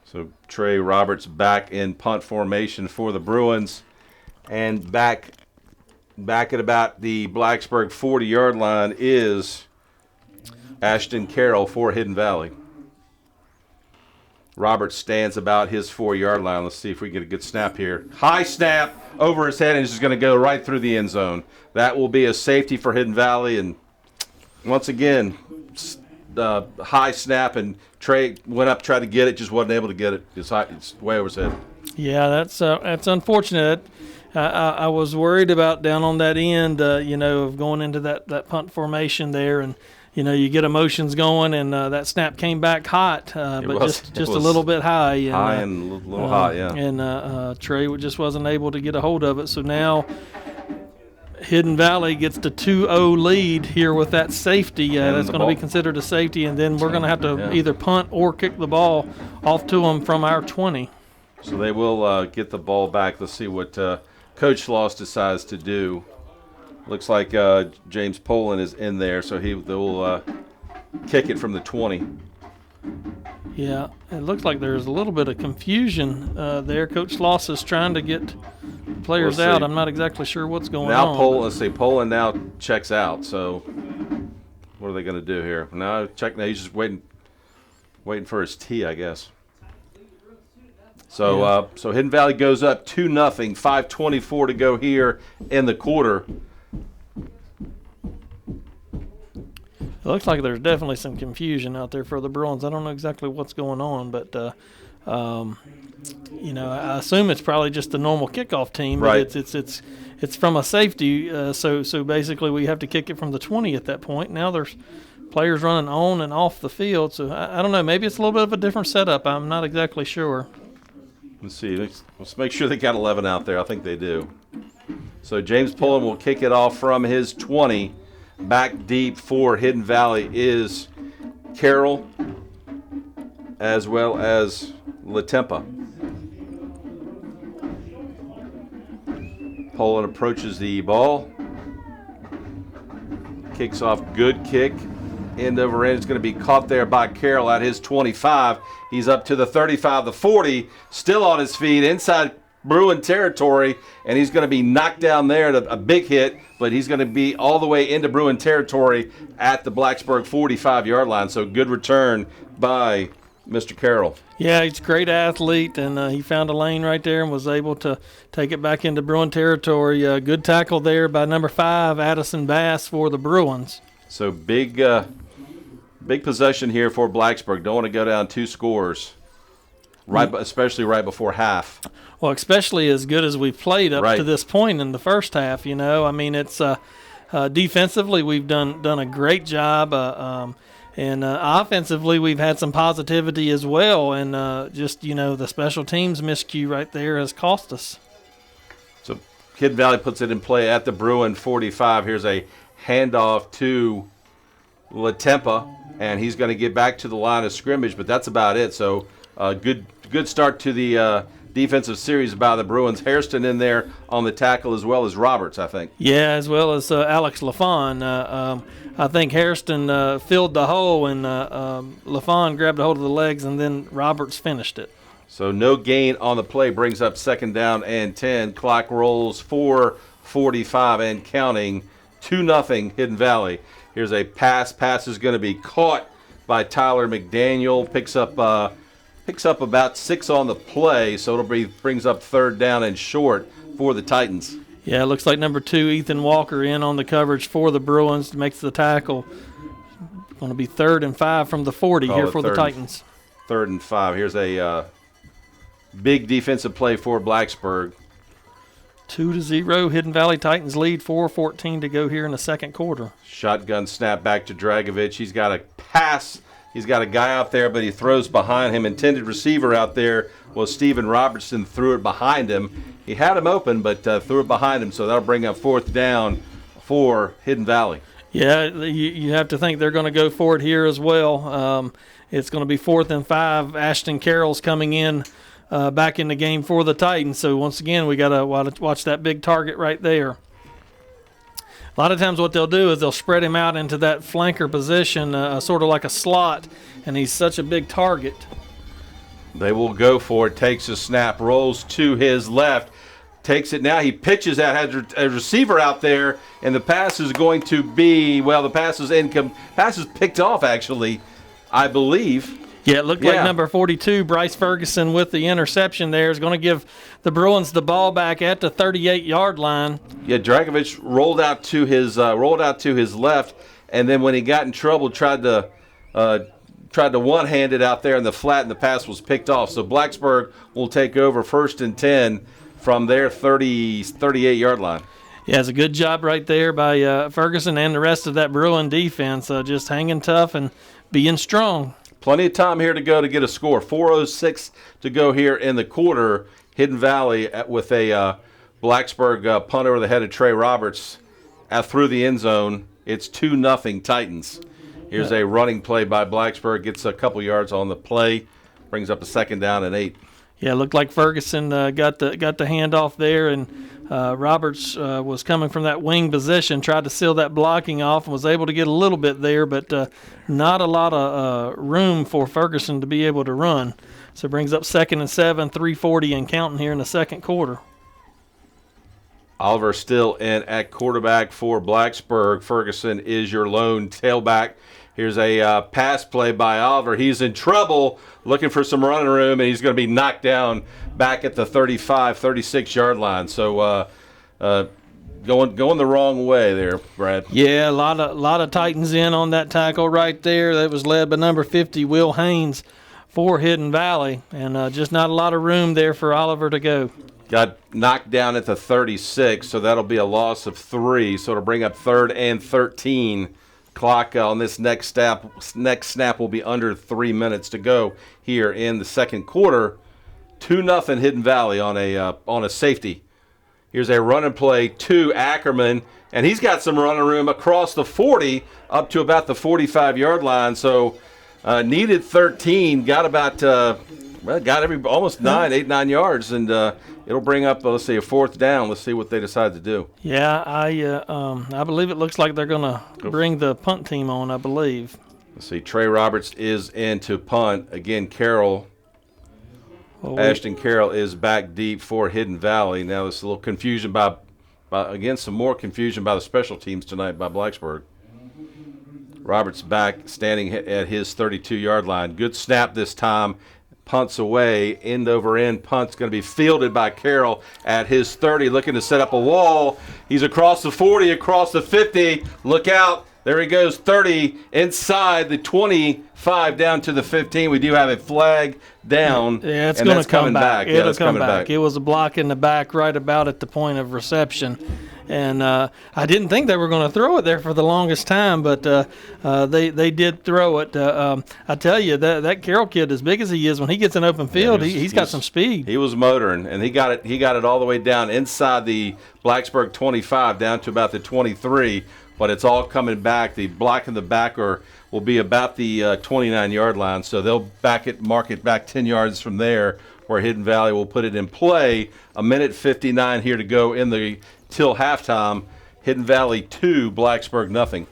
So Trey Roberts back in punt formation for the Bruins. And back at about the Blacksburg 40-yard line is Ashton Carroll for Hidden Valley. Roberts stands about his 4-yard line. Let's see if we get a good snap here. High snap over his head, and it's just going to go right through the end zone. That will be a safety for Hidden Valley. And once again, high snap, and Trey went up, tried to get it, just wasn't able to get it. It's way over his head. Yeah, that's unfortunate. I was worried about down on that end, of going into that punt formation there, and you get emotions going, and that snap came back hot, but just a little bit high. And, and a little hot, yeah. And Trey just wasn't able to get a hold of it. So now Hidden Valley gets the 2-0 lead here with that safety. That's going to be considered a safety, and then we're going to have to either punt or kick the ball off to them from our 20. So they will get the ball back. Let's see what Coach Schloss decides to do. Looks like James Poland is in there, so they'll kick it from the 20. Yeah, it looks like there's a little bit of confusion there. Coach Schloss is trying to get players We'll out. see. I'm not exactly sure what's going Now on. let's see, Poland now checks out. So what are they going to do here? Now he's just waiting for his tee, I guess. So so Hidden Valley goes up 2-0, 5:24 to go here in the quarter. It looks like there's definitely some confusion out there for the Bruins. I don't know exactly what's going on, but I assume it's probably just a normal kickoff team. But Right. It's from a safety. So basically we have to kick it from the 20 at that point. Now there's players running on and off the field. So I don't know. Maybe it's a little bit of a different setup. I'm not exactly sure. Let's see. Let's make sure they got 11 out there. I think they do. So James Poland will kick it off from his 20. Back deep for Hidden Valley is Carroll as well as Latempa. Poland approaches the ball. Kicks off, good kick. End over end. It's going to be caught there by Carroll at his 25. He's up to the 35, the 40, still on his feet inside Bruin territory, and he's going to be knocked down there at a big hit, but he's going to be all the way into Bruin territory at the Blacksburg 45-yard line. So good return by Mr. Carroll. Yeah, he's a great athlete, and he found a lane right there and was able to take it back into Bruin territory. Good tackle there by number 5, Addison Bass, for the Bruins. So big possession here for Blacksburg. Don't want to go down 2 scores, especially right before half. Well, especially as good as we've played up to this point in the first half. I mean, it's defensively we've done a great job, and offensively we've had some positivity as well. And the special teams miscue right there has cost us. So Hidden Valley puts it in play at the Bruin 45. Here's a handoff to Latempa, and he's going to get back to the line of scrimmage, but that's about it. So good start to the defensive series by the Bruins. Hairston in there on the tackle as well as Roberts, I think. Yeah, as well as Alex LaFawn. I think Hairston filled the hole, and LaFawn grabbed a hold of the legs, and then Roberts finished it. So no gain on the play brings up 2nd down and 10. Clock rolls 4:45 and counting. 2-0 Hidden Valley. Here's a pass. Pass is going to be caught by Tyler McDaniel. Picks up about 6 on the play, so brings up 3rd down and short for the Titans. Yeah, it looks like number 2, Ethan Walker, in on the coverage for the Bruins, makes the tackle. Going to be 3rd and 5 from the 40 here for the Titans. 3rd and 5. Here's a big defensive play for Blacksburg. 2-0, Hidden Valley Titans lead, 4:14 to go here in the second quarter. Shotgun snap back to Dragovich. He's got a pass. He's got a guy out there, but he throws behind him. Intended receiver out there was Steven Robertson, threw it behind him. He had him open, but threw it behind him, so that'll bring up 4th down for Hidden Valley. Yeah, you have to think they're going to go for it here as well. It's going to be 4th and 5. Ashton Carroll's coming in back in the game for the Titans. So once again, we got to watch that big target right there. A lot of times what they'll do is they'll spread him out into that flanker position, sort of like a slot, and he's such a big target. They will go for it. Takes a snap, rolls to his left, takes it now. He pitches out, has a receiver out there, and the pass is going to be, the pass is picked off, actually, I believe. Yeah, it looked like number 42, Bryce Ferguson, with the interception there, is going to give the Bruins the ball back at the 38-yard line. Yeah, Dragovich rolled out to his left, and then when he got in trouble, tried to one-hand it out there in the flat, and the pass was picked off. So Blacksburg will take over 1st and 10 from their 38-yard line. Yeah, it's a good job right there by Ferguson and the rest of that Bruin defense, just hanging tough and being strong. Plenty of time here to go to get a score. 4:06 to go here in the quarter. Hidden Valley with a Blacksburg punt over the head of Trey Roberts through the end zone. It's 2-0 Titans. Here's a running play by Blacksburg. Gets a couple yards on the play. Brings up a 2nd down and 8. Yeah, it looked like Ferguson got the handoff there, and Roberts was coming from that wing position, tried to seal that blocking off, and was able to get a little bit there, but not a lot of room for Ferguson to be able to run. So it brings up 2nd and 7, 3:40 and counting here in the second quarter. Oliver still in at quarterback for Blacksburg. Ferguson is your lone tailback. Here's a pass play by Oliver. He's in trouble, looking for some running room, and he's going to be knocked down back at the 35, 36-yard line. So going the wrong way there, Brad. Yeah, a lot of Titans in on that tackle right there. That was led by number 50, Will Haynes, for Hidden Valley, and just not a lot of room there for Oliver to go. Got knocked down at the 36, so that'll be a loss of 3. So it'll bring up 3rd and 13. Clock on this next snap will be under 3 minutes to go here in the second quarter. 2-0 Hidden Valley on a safety. Here's a run and play to Ackerman, and he's got some running room across the 40 up to about the 45-yard line. So needed 13, got about almost 9 yards, and it'll bring up, let's see, a 4th down. Let's see what they decide to do. Yeah, I believe it looks like they're going to bring the punt team on, I believe. Let's see, Trey Roberts is in to punt. Again, Ashton Carroll is back deep for Hidden Valley. Now there's a little confusion some more confusion by the special teams tonight by Blacksburg. Roberts back, standing at his 32-yard line. Good snap this time. Punts away, end over end. Punt's going to be fielded by Carroll at his 30, looking to set up a wall. He's across the 40, across the 50. Look out. There he goes, 30 inside the 25 down to the 15. We do have a flag down. Yeah, it's going to come back. It'll come back. back. It was a block in the back right about at the point of reception. And I didn't think they were going to throw it there for the longest time, but they did throw it. I tell you, that Carroll kid, as big as he is, when he gets in open field, he's got some speed. He was motoring, and he got it all the way down inside the Blacksburg 25 down to about the 23, but it's all coming back. The block in the back will be about the 29-yard line, so they'll mark it back 10 yards from there, where Hidden Valley will put it in play. 1:59 here to go in the till halftime. Hidden Valley 2, Blacksburg nothing.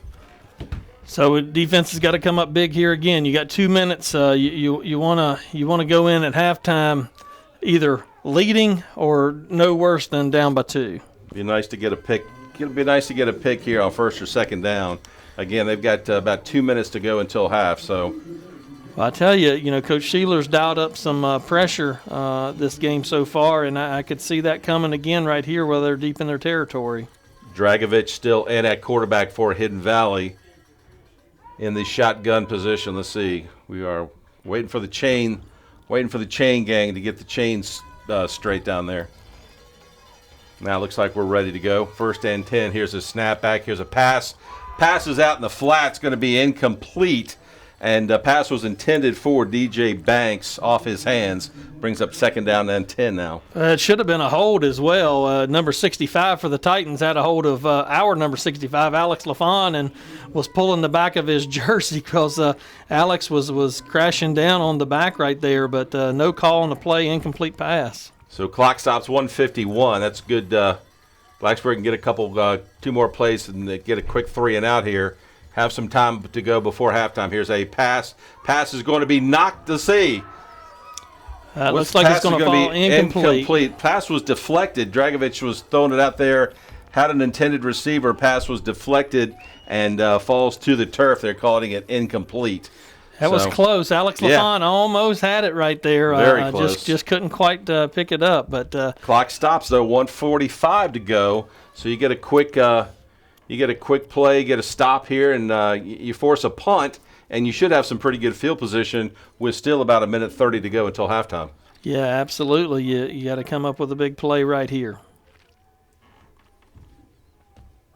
So defense has got to come up big here again. You got 2 minutes. You want to go in at halftime either leading or no worse than down by 2. Be nice to get a pick. It'll be nice to get a pick here on 1st or 2nd down. Again, they've got about 2 minutes to go until half. So, well, I tell you, Coach Sheeler's dialed up some pressure this game so far, and I could see that coming again right here where they're deep in their territory. Dragovich still in at quarterback for Hidden Valley in the shotgun position. Let's see. We are waiting for the chain gang to get the chains straight down there. Now it looks like we're ready to go. 1st and 10. Here's a snap back. Here's a pass. Pass is out in the flat. It's going to be incomplete. And pass was intended for DJ Banks off his hands. Brings up 2nd down and 10 now. It should have been a hold as well. Number 65 for the Titans had a hold of our number 65, Alex LaFon, and was pulling the back of his jersey because Alex was crashing down on the back right there, but no call on the play, incomplete pass. So clock stops 1:51. That's good. Blacksburg can get a couple, 2 more plays and get a quick 3 and out here. Have some time to go before halftime. Here's a pass. Pass is going to be knocked to sea. Looks like it's going to fall incomplete. Pass was deflected. Dragovich was throwing it out there. Had an intended receiver. Pass was deflected and falls to the turf. They're calling it incomplete. That was close. Alex LaFon almost had it right there. Very close. Just couldn't quite pick it up. But clock stops though. 1:45 to go. So you get a quick play, get a stop here, and you force a punt, and you should have some pretty good field position with still about 1:30 to go until halftime. Yeah, absolutely. You got to come up with a big play right here.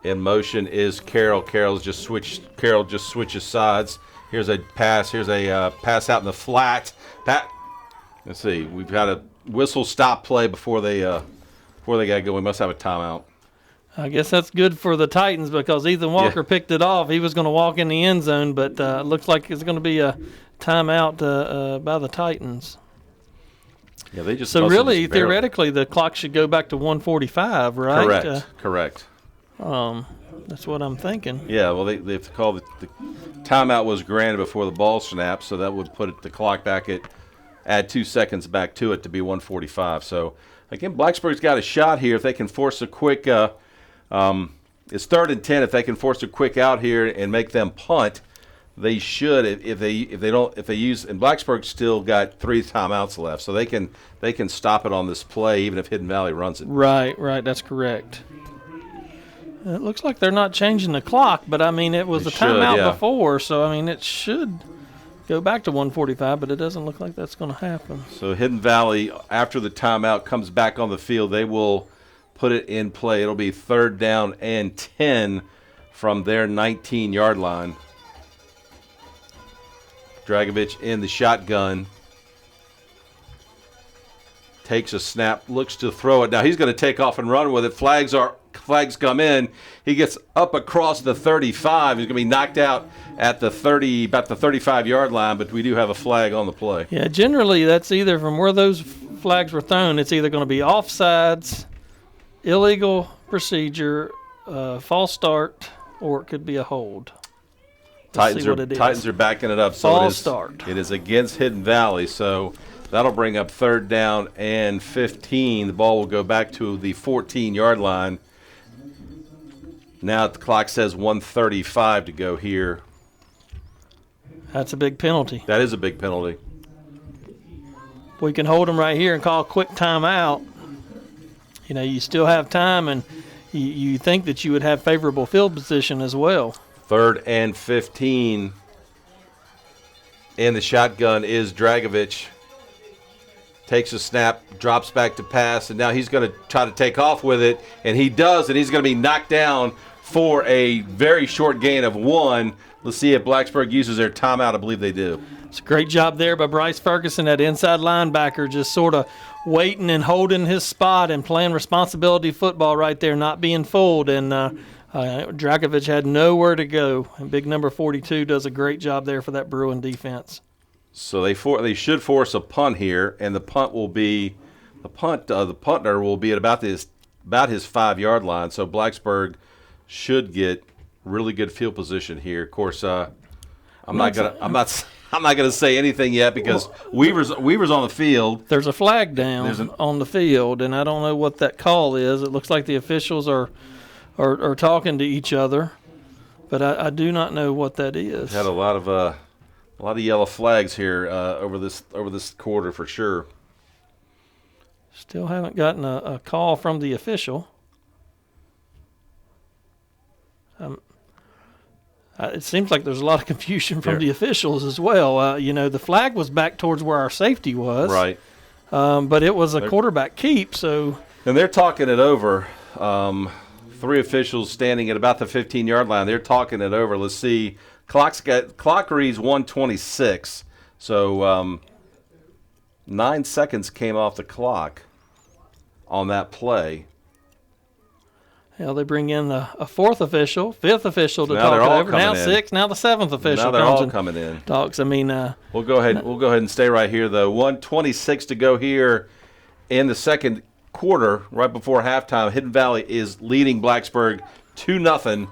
In motion is Carroll. Carroll just switches sides. Here's a pass. Here's a pass out in the flat. Let's see. We've got a whistle stop play before they got to go. We must have a timeout. I guess that's good for the Titans because Ethan Walker picked it off. He was going to walk in the end zone, but it looks like it's going to be a timeout by the Titans. Yeah, they just So busted really, us barely. theoretically, the clock should go back to 1:45, right? Correct. That's what I'm thinking. Yeah, well, they've called the timeout was granted before the ball snapped, so that would put the clock back add 2 seconds back to it to be 1:45. So, again, Blacksburg's got a shot here if they can force a quick it's 3rd and 10. If they can force a quick out here and make them punt, they should. If they use, and Blacksburg's still got 3 timeouts left, so they can stop it on this play even if Hidden Valley runs it. Right, that's correct. It looks like they're not changing the clock, but I mean it was They a timeout should, yeah. before, so I mean it should go back to 1:45, but it doesn't look like that's going to happen. So Hidden Valley, after the timeout comes back on the field, they will put it in play. It'll be 3rd down and 10 from their 19-yard line. Dragovich in the shotgun. Takes a snap, looks to throw it. Now he's going to take off and run with it. Flags come in. He gets up across the 35. He's going to be knocked out at the 30, about the 35-yard line, but we do have a flag on the play. Yeah, generally that's either from where those flags were thrown, it's either going to be offsides, illegal procedure, false start, or it could be a hold. Titans are backing it up. So False start. It is against Hidden Valley, so that'll bring up 3rd down and 15. The ball will go back to the 14-yard line. Now the clock says 1:35 to go here. That's a big penalty. That is a big penalty. We can hold them right here and call a quick timeout. You know, you still have time, and you think that you would have favorable field position as well. 3rd and 15. And the shotgun is Dragovich. Takes a snap, drops back to pass, and now he's going to try to take off with it, and he does, and he's going to be knocked down for a very short gain of 1. Let's see if Blacksburg uses their timeout. I believe they do. It's a great job there by Bryce Ferguson, that inside linebacker, just sort of waiting and holding his spot and playing responsibility football right there, not being fooled. And Dragovich had nowhere to go. And big number 42 does a great job there for that Bruin defense. So they should force a punt here, and the punter will be at about his 5-yard line. So Blacksburg should get really good field position here. Of course, I'm not gonna say anything yet because Weaver's on the field. There's a flag down on the field, and I don't know what that call is. It looks like the officials are talking to each other, but I do not know what that is. Had a lot of yellow flags here over this quarter for sure. Still haven't gotten a call from the official. It seems like there's a lot of confusion from the officials as well. The flag was back towards where our safety was. Right. But it was a quarterback keep, so. And they're talking it over. 3 officials standing at about the 15-yard line. They're talking it over. Let's see. Clock reads 1:26. So 9 seconds came off the clock on that play. They bring in a 4th official, 5th official to Now they're talk it all over. Now coming in. 6th, now the 7th official Now they're comes all and coming in. talks. I mean, We'll go ahead and stay right here though. 1:26 to go here in the second quarter, right before halftime. Hidden Valley is leading Blacksburg 2-0.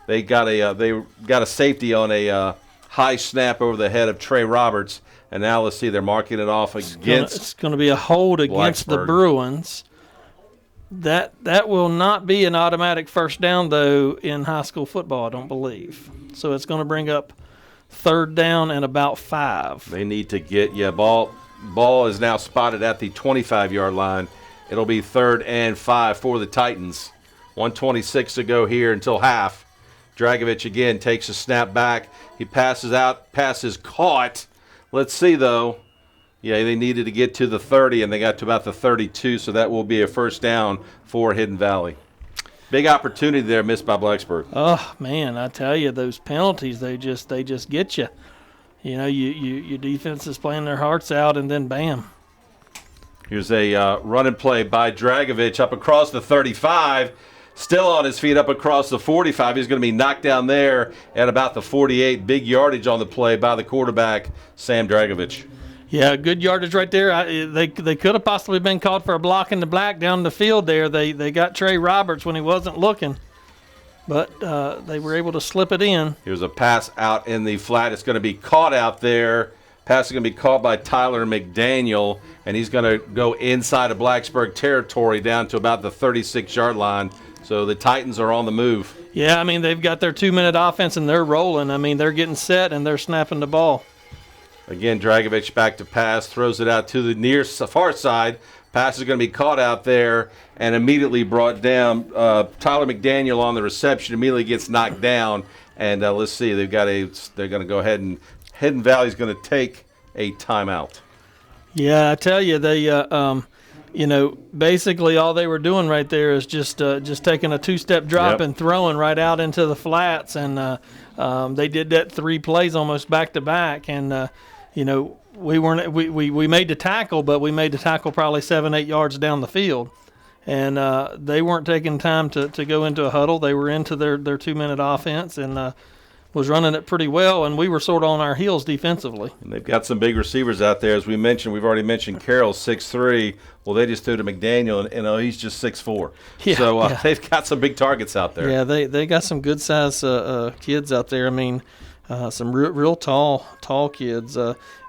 They got a safety on a high snap over the head of Trey Roberts, and now let's see, they're marking it off against. It's going to be a hold against the Blacksburg. Bruins. That will not be an automatic first down, though, in high school football, I don't believe. So it's going to bring up 3rd down and about 5. They need to get ball is now spotted at the 25-yard line. It'll be 3rd and 5 for the Titans. 1:26 to go here until half. Dragovich again takes a snap back. He passes out. Pass is caught. Let's see, though. Yeah, they needed to get to the 30, and they got to about the 32, so that will be a first down for Hidden Valley. Big opportunity there missed by Blacksburg. Oh, man, I tell you, those penalties, they just get you. You know, your defense is playing their hearts out, and then bam. Here's a run and play by Dragovich up across the 35. Still on his feet up across the 45. He's going to be knocked down there at about the 48. Big yardage on the play by the quarterback, Sam Dragovich. Yeah, good yardage right there. They could have possibly been called for a block in the black down the field there. They got Trey Roberts when he wasn't looking, but they were able to slip it in. Here's a pass out in the flat. It's going to be caught out there. Pass is going to be caught by Tyler McDaniel, and he's going to go inside of Blacksburg territory down to about the 36-yard line. So the Titans are on the move. Yeah, I mean, they've got their 2-minute offense, and they're rolling. I mean, they're getting set, and they're snapping the ball. Again, Dragovich back to pass, throws it out to the far side. Pass is going to be caught out there and immediately brought down. Tyler McDaniel on the reception immediately gets knocked down. And let's see, they're going to go ahead and Hidden Valley's going to take a timeout. Yeah, I tell you, they, basically all they were doing right there is just taking a 2-step drop and throwing right out into the flats, and they did that 3 plays almost back to back, and we made the tackle, but we made the tackle probably 7-8 yards down the field, and they weren't taking time to go into a huddle. They were into their 2-minute offense and was running it pretty well, and we were sort of on our heels defensively. And they've got some big receivers out there. As we mentioned, we've already mentioned Carroll, 6'3". Well, they just threw to McDaniel, and he's just 6'4". Yeah, so they've got some big targets out there. Yeah, they got some good-sized kids out there. I mean, some real tall kids.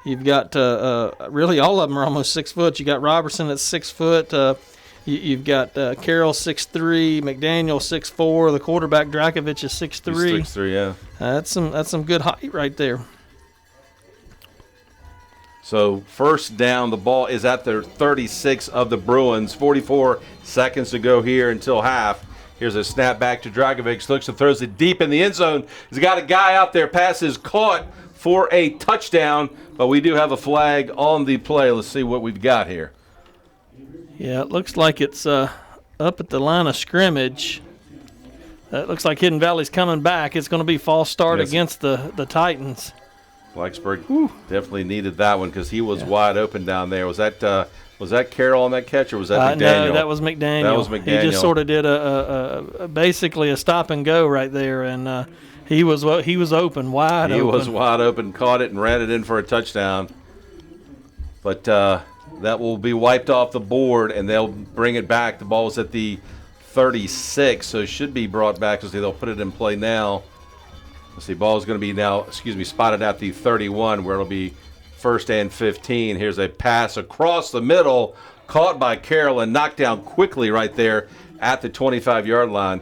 You've got really all of them are almost 6 foot. You got Robertson at 6 foot. You've got Carroll 6'3", McDaniel 6'4", the quarterback Dragovich is 6'3". 6'3", yeah. That's some good height right there. So first down, the ball is at the 36 of the Bruins. 44 seconds to go here until half. Here's a snap back to Dragovich. Looks and throws it deep in the end zone. He's got a guy out there. Pass is caught for a touchdown, but we do have a flag on the play. Let's see what we've got here. Yeah, it looks like it's up at the line of scrimmage. It looks like Hidden Valley's coming back. It's going to be false start against the Titans. Blacksburg definitely needed that one because he was wide open down there. Was that Carroll on that catch, or was that McDaniel? No, that was McDaniel. That was McDaniel. He just sort of did a basically a stop and go right there, and he was open, wide open. He was wide open, caught it, and ran it in for a touchdown. But that will be wiped off the board, and they'll bring it back. The ball was at the 36, so it should be brought back. So they'll put it in play now. Let's see, ball is going to be now, spotted at the 31, where it'll be 1st and 15. Here's a pass across the middle, caught by Carroll and knocked down quickly right there at the 25-yard line.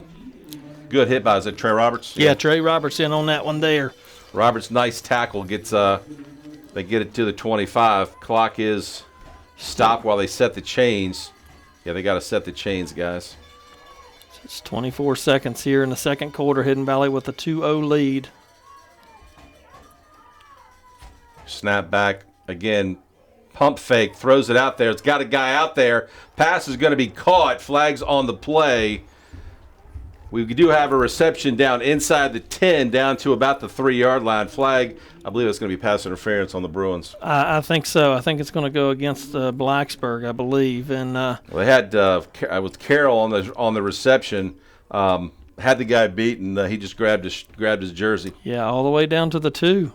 Good hit by, is it Trey Roberts? Yeah, Trey Roberts in on that one there. Roberts' nice tackle gets, they get it to the 25. Clock is stopped while they set the chains. Yeah, they got to set the chains, guys. It's 24 seconds here in the second quarter. Hidden Valley with a 2-0 lead. Snap back again. Pump fake, throws it out there. It's got a guy out there. Pass is going to be caught. Flags on the play. We do have a reception down inside the 10, down to about the 3-yard line. Flag, I believe it's going to be pass interference on the Bruins. I think so. I think it's going to go against Blacksburg, I believe. And well, they had with Carroll on the reception, had the guy beat, and he just grabbed his jersey. Yeah, all the way down to the 2.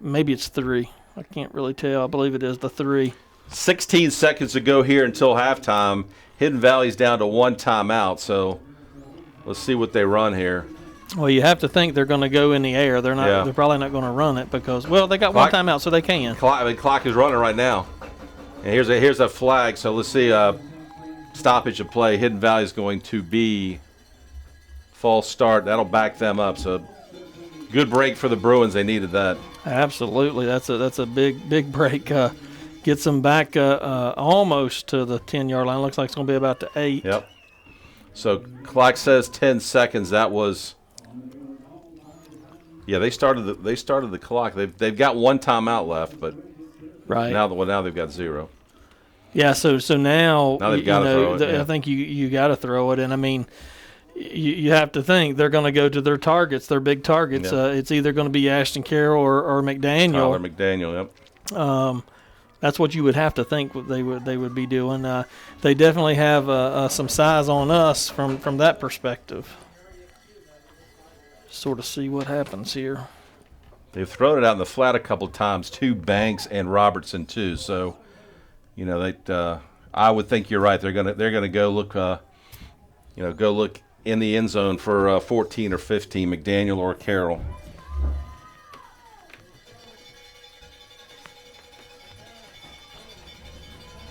Maybe it's 3. I can't really tell. I believe it is the 3. 16 seconds to go here until halftime. Hidden Valley's down to 1 timeout, so let's see what they run here. Well, you have to think they're going to go in the air. They're not. Yeah. They're probably not going to run it because, well, they got 1 timeout, so they can. Clock is running right now, and here's a flag. So let's see stoppage of play. Hidden Valley's going to be false start. That'll back them up. So good break for the Bruins. They needed that. Absolutely, that's a big break. Gets them back almost to the 10-yard line. Looks like it's going to be about to 8. Yep. So clock says 10 seconds. That was. Yeah, they started the clock. They've got 1 timeout left, but right now they've got 0. Yeah. So now they've got to throw it. Yeah. I think you got to throw it, and I mean. You have to think they're going to go to their targets, their big targets. Yep. It's either going to be Ashton Carroll or McDaniel. Tyler McDaniel, yep. That's what you would have to think they would be doing. They definitely have some size on us from that perspective. Sort of see what happens here. They've thrown it out in the flat a couple of times to Banks and Robertson too. So, you know, I would think you're right. They're gonna go look, go look in the end zone for 14 or 15, McDaniel or Carroll.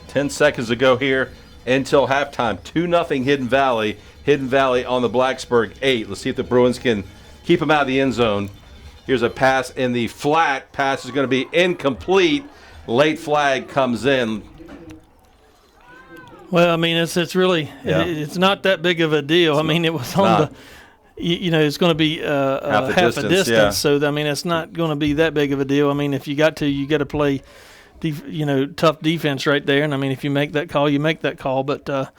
Ten seconds to go here until halftime. 2-0 Hidden Valley. Hidden Valley on the Blacksburg 8. Let's see if the Bruins can keep them out of the end zone. Here's a pass in the flat. Pass is going to be incomplete. Late flag comes in. Well, I mean, it's really it's not that big of a deal. I mean, it was on the, it's going to be half a distance. Yeah. So I mean, it's not going to be that big of a deal. I mean, if you got to play, tough defense right there. And I mean, if you make that call, you make that call. But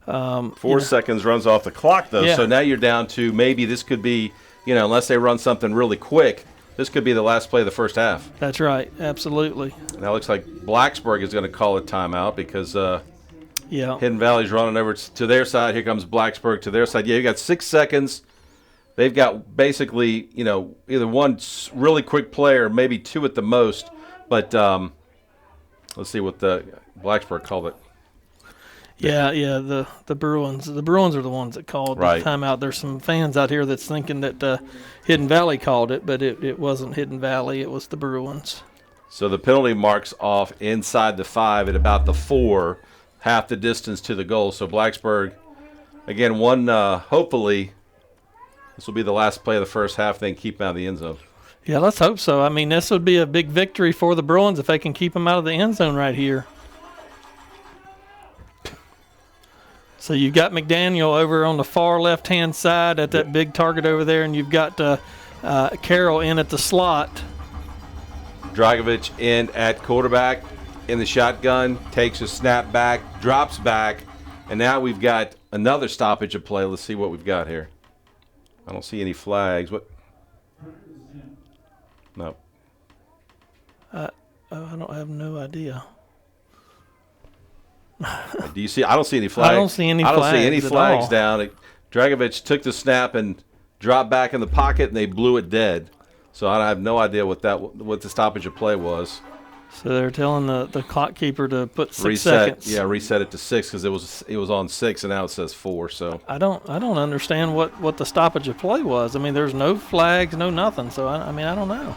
4 seconds runs off the clock though. Yeah. So now you're down to maybe this could be, unless they run something really quick, this could be the last play of the first half. That's right. Absolutely. Now it looks like Blacksburg is going to call a timeout because Hidden Valley's running over to their side. Here comes Blacksburg to their side. Yeah, you got 6 seconds. They've got basically, either one really quick play or maybe two at the most. But let's see what the Blacksburg called it. Yeah, the Bruins. The Bruins are the ones that called the timeout. There's some fans out here that's thinking that Hidden Valley called it, but it wasn't Hidden Valley. It was the Bruins. So the penalty marks off inside the 5 at about the 4, half the distance to the goal. So Blacksburg, again, hopefully this will be the last play of the first half, then keep them out of the end zone. Yeah, let's hope so. I mean, this would be a big victory for the Bruins if they can keep them out of the end zone right here. So you've got McDaniel over on the far left-hand side at that big target over there, and you've got Carroll in at the slot. Dragovich in at quarterback in the shotgun, takes a snap back, drops back, and now we've got another stoppage of play. Let's see what we've got here. I don't see any flags. What? No. I have no idea. Do you see? I don't see any flags. I don't see any flags down. Dragovich took the snap and dropped back in the pocket, and they blew it dead. So I have no idea what the stoppage of play was. So they're telling the clock keeper to put 6 reset, seconds. Yeah, reset it to 6 because it was on 6 and now it says 4. So I don't understand what the stoppage of play was. I mean, there's no flags, no nothing. So I don't know.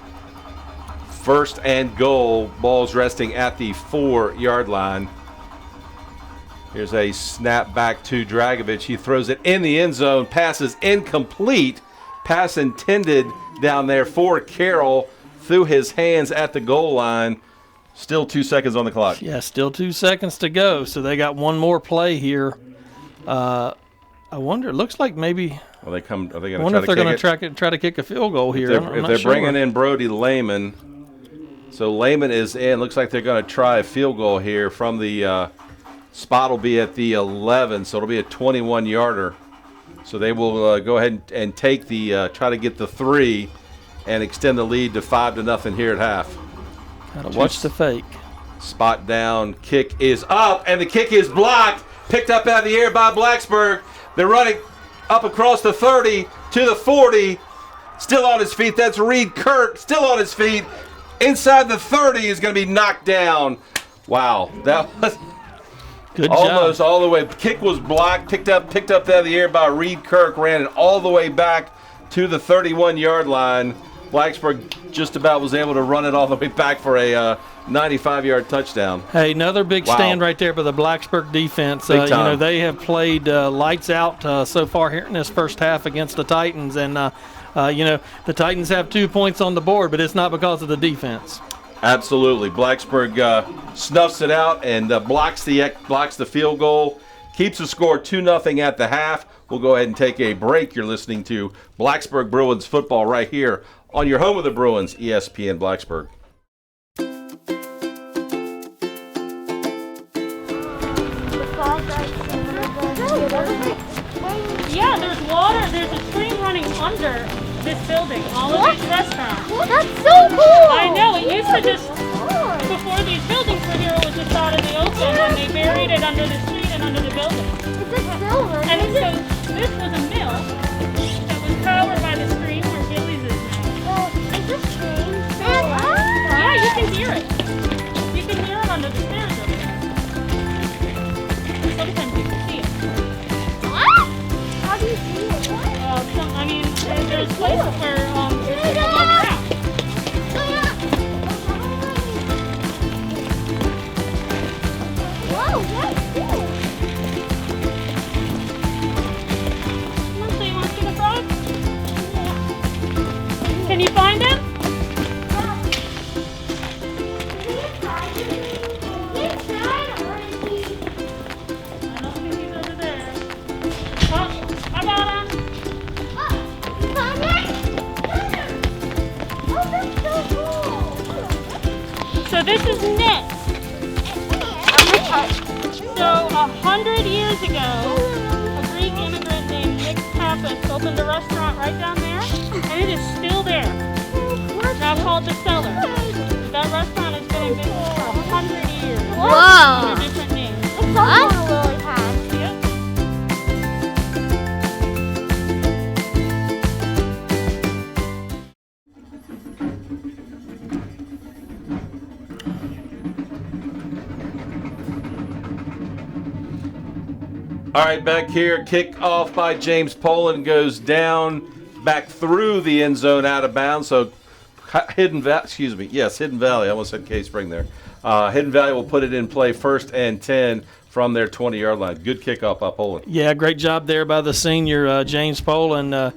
First and goal, ball's resting at the 4-yard line. Here's a snap back to Dragovich. He throws it in the end zone. Pass is incomplete. Pass intended down there for Carroll through his hands at the goal line. Still 2 seconds on the clock. Yeah, still 2 seconds to go. So they got one more play here. I wonder. It looks like maybe. Well, are they going to try to kick it? I wonder if they're going to try to kick a field goal here. If they're bringing in Brody Lehman, so Lehman is in. Looks like they're going to try a field goal here from the spot. Will be at the 11, so it'll be a 21-yarder. So they will go ahead and take the try to get the 3 and extend the lead to 5-0 here at half. Gotta watch the fake. Spot down, kick is up, and the kick is blocked. Picked up out of the air by Blacksburg. They're running up across the 30 to the 40. Still on his feet. That's Reed Kirk. Still on his feet. Inside the 30 is going to be knocked down. Wow, that was good almost job. All the way. Kick was blocked. Picked up out of the air by Reed Kirk. Ran it all the way back to the 31-yard line. Blacksburg just about was able to run it all the way back for a 95-yard touchdown. Hey, another big stand right there by the Blacksburg defense. They have played lights out so far here in this first half against the Titans, and the Titans have 2 points on the board, but it's not because of the defense. Absolutely, Blacksburg snuffs it out and blocks the field goal, keeps the score 2-0 at the half. We'll go ahead and take a break. You're listening to Blacksburg Bruins football right here on your home of the Bruins, ESPN Blacksburg. Yeah, there's water. There's a stream running under this building, all of these restaurants. That's so cool! I know. It used to just, before these buildings were here, it was just out in the open, and they buried it under the street and under the building. It's a silver. And so this was a mill that was powered by the stream where Billy's is now. Is this strange? find him? I don't think he's over there. Oh, I got him. So this is Nick. So 100 years ago, a Greek immigrant named Nick Pappas opened a restaurant right down there, and it is still there. It's now called The Cellar. That restaurant has been in business for 100 years. Whoa. Under different names. It's all going to Lily Pad. Yep. All right, back here, kick off by James Poland goes down, back through the end zone, out of bounds. So Hidden Valley. I almost said K Spring there. Hidden Valley will put it in play, 1st and 10 from their 20-yard line. Good kickoff by Poland. Yeah, great job there by the senior James Poland,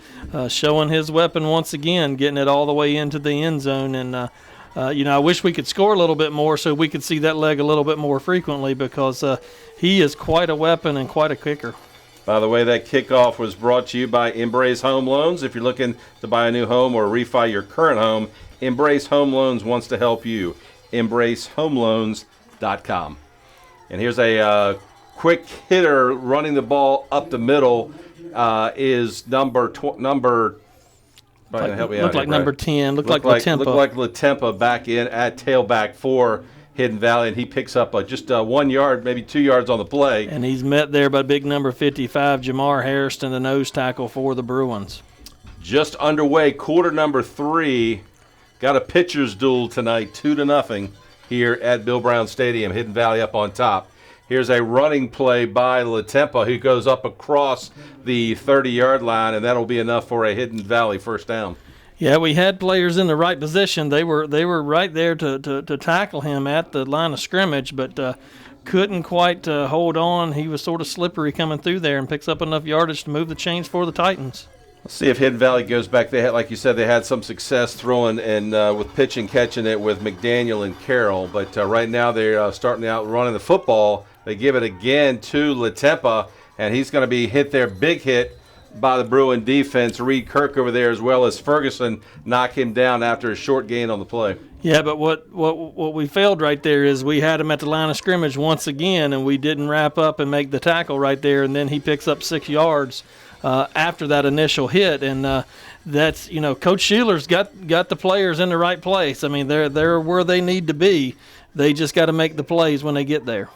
showing his weapon once again, getting it all the way into the end zone. And I wish we could score a little bit more so we could see that leg a little bit more frequently, because he is quite a weapon and quite a kicker. By the way, that kickoff was brought to you by Embrace Home Loans. If you're looking to buy a new home or refi your current home, Embrace Home Loans wants to help you. EmbraceHomeLoans.com. And here's a quick hitter running the ball up the middle is number. Brian, help me out Looked here, like Brian. number 10. Looked like Latempa. Looked like Latempa back in at tailback for Hidden Valley, and he picks up just 1 yard, maybe 2 yards on the play. And he's met there by big number 55, Jamar Harrison, the nose tackle for the Bruins. Just underway, quarter number 3. Got a pitcher's duel tonight, 2-0 here at Bill Brown Stadium. Hidden Valley up on top. Here's a running play by Latempa, who goes up across the 30-yard line, and that'll be enough for a Hidden Valley first down. Yeah, we had players in the right position. They were right there to tackle him at the line of scrimmage, but couldn't quite hold on. He was sort of slippery coming through there and picks up enough yardage to move the chains for the Titans. Let's see if Hidden Valley goes back. They had, like you said, they had some success throwing and with pitching, catching it with McDaniel and Carroll. But right now they're starting out running the football. They give it again to Latempa, and he's going to be hit there, big hit by the Bruin defense. Reed Kirk over there, as well as Ferguson, knock him down after a short gain on the play. Yeah, but what we failed right there is we had him at the line of scrimmage once again, and we didn't wrap up and make the tackle right there, and then he picks up 6 yards after that initial hit, and that's, Coach Sheeler's got the players in the right place. I mean, they're where they need to be. They just got to make the plays when they get there.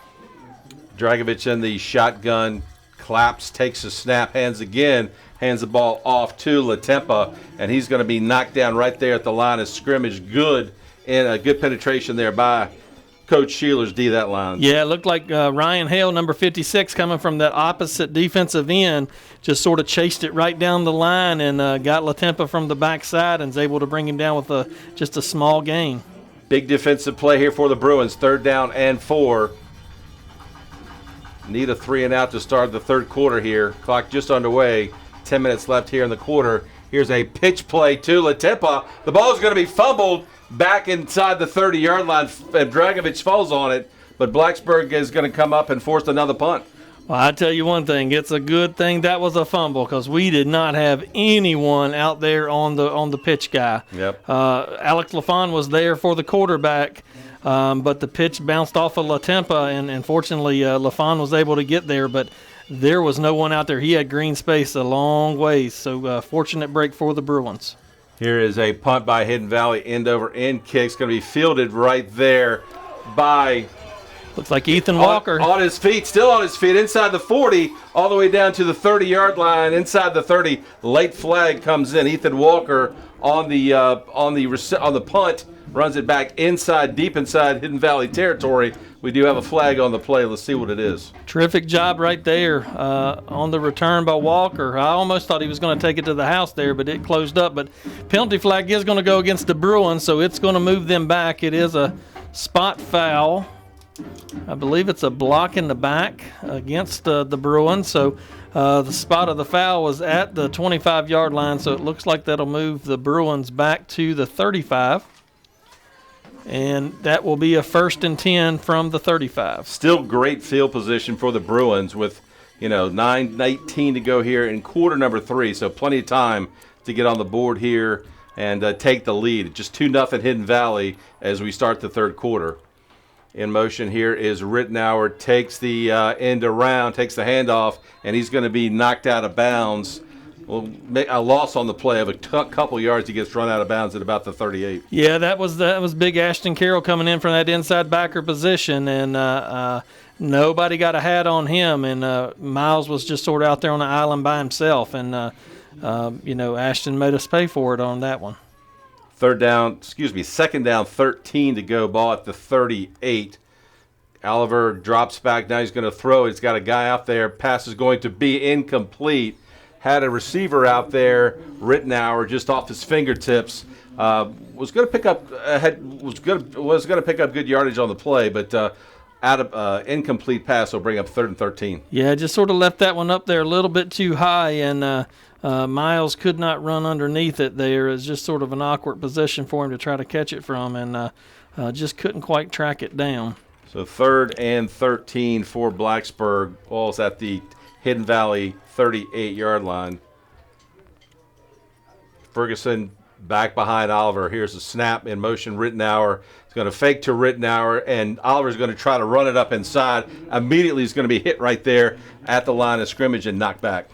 Dragovich in the shotgun, claps, takes a snap, hands the ball off to Latempa, and he's going to be knocked down right there at the line of scrimmage. Good, and a good penetration there by Coach Sheeler's D, that line. Yeah, it looked like Ryan Hale, number 56, coming from that opposite defensive end, just sort of chased it right down the line and got Latempa from the backside and was able to bring him down with just a small gain. Big defensive play here for the Bruins, 3rd down and 4. Need a 3 and out to start the third quarter here. Clock just underway. 10 minutes left here in the quarter. Here's a pitch play to Latempa. The ball is going to be fumbled back inside the 30-yard line, and Dragovich falls on it. But Blacksburg is going to come up and force another punt. Well, I tell you one thing, it's a good thing that was a fumble, because we did not have anyone out there on the pitch guy. Yep. Alex LaFon was there for the quarterback. But the pitch bounced off of Latempa, and fortunately LaFon was able to get there, but there was no one out there. He had green space a long ways, so fortunate break for the Bruins. Here is a punt by Hidden Valley, end over end kick. It's going to be fielded right there by... Looks like Ethan Walker. On his feet, still on his feet, inside the 40, all the way down to the 30-yard line, inside the 30. Late flag comes in. Ethan Walker on the punt. Runs it back inside, deep inside Hidden Valley territory. We do have a flag on the play. Let's see what it is. Terrific job right there on the return by Walker. I almost thought he was going to take it to the house there, but it closed up. But penalty flag is going to go against the Bruins, so it's going to move them back. It is a spot foul. I believe it's a block in the back against the Bruins. So The spot of the foul was at the 25-yard line, so it looks like that'll move the Bruins back to the 35. And that will be a 1st and 10 from the 35. Still great field position for the Bruins with, 9:19 to go here in quarter number 3, so plenty of time to get on the board here and take the lead. Just 2-0 Hidden Valley as we start the third quarter. In motion here is Rittenauer, takes the end around, takes the handoff, and he's going to be knocked out of bounds. Well, a loss on the play of a couple yards. He gets run out of bounds at about the 38. Yeah, that was big Ashton Carroll coming in from that inside backer position, and nobody got a hat on him, and Miles was just sort of out there on the island by himself, and Ashton made us pay for it on that one. Second down, 13 to go, ball at the 38. Oliver drops back, now he's going to throw. He's got a guy out there, pass is going to be incomplete. Had a receiver out there, Rittenauer, just off his fingertips. Was going to pick up good yardage on the play, but out of incomplete pass will bring up 3rd and 13. Yeah, just sort of left that one up there a little bit too high, and Miles could not run underneath it there. It's just sort of an awkward position for him to try to catch it from, and just couldn't quite track it down. So 3rd and 13 for Blacksburg. Ball's at the Hidden Valley 38-yard line. Ferguson back behind Oliver. Here's a snap in motion. Rittenauer is going to fake to Rittenauer, and Oliver's going to try to run it up inside. Immediately he's going to be hit right there at the line of scrimmage and knocked back.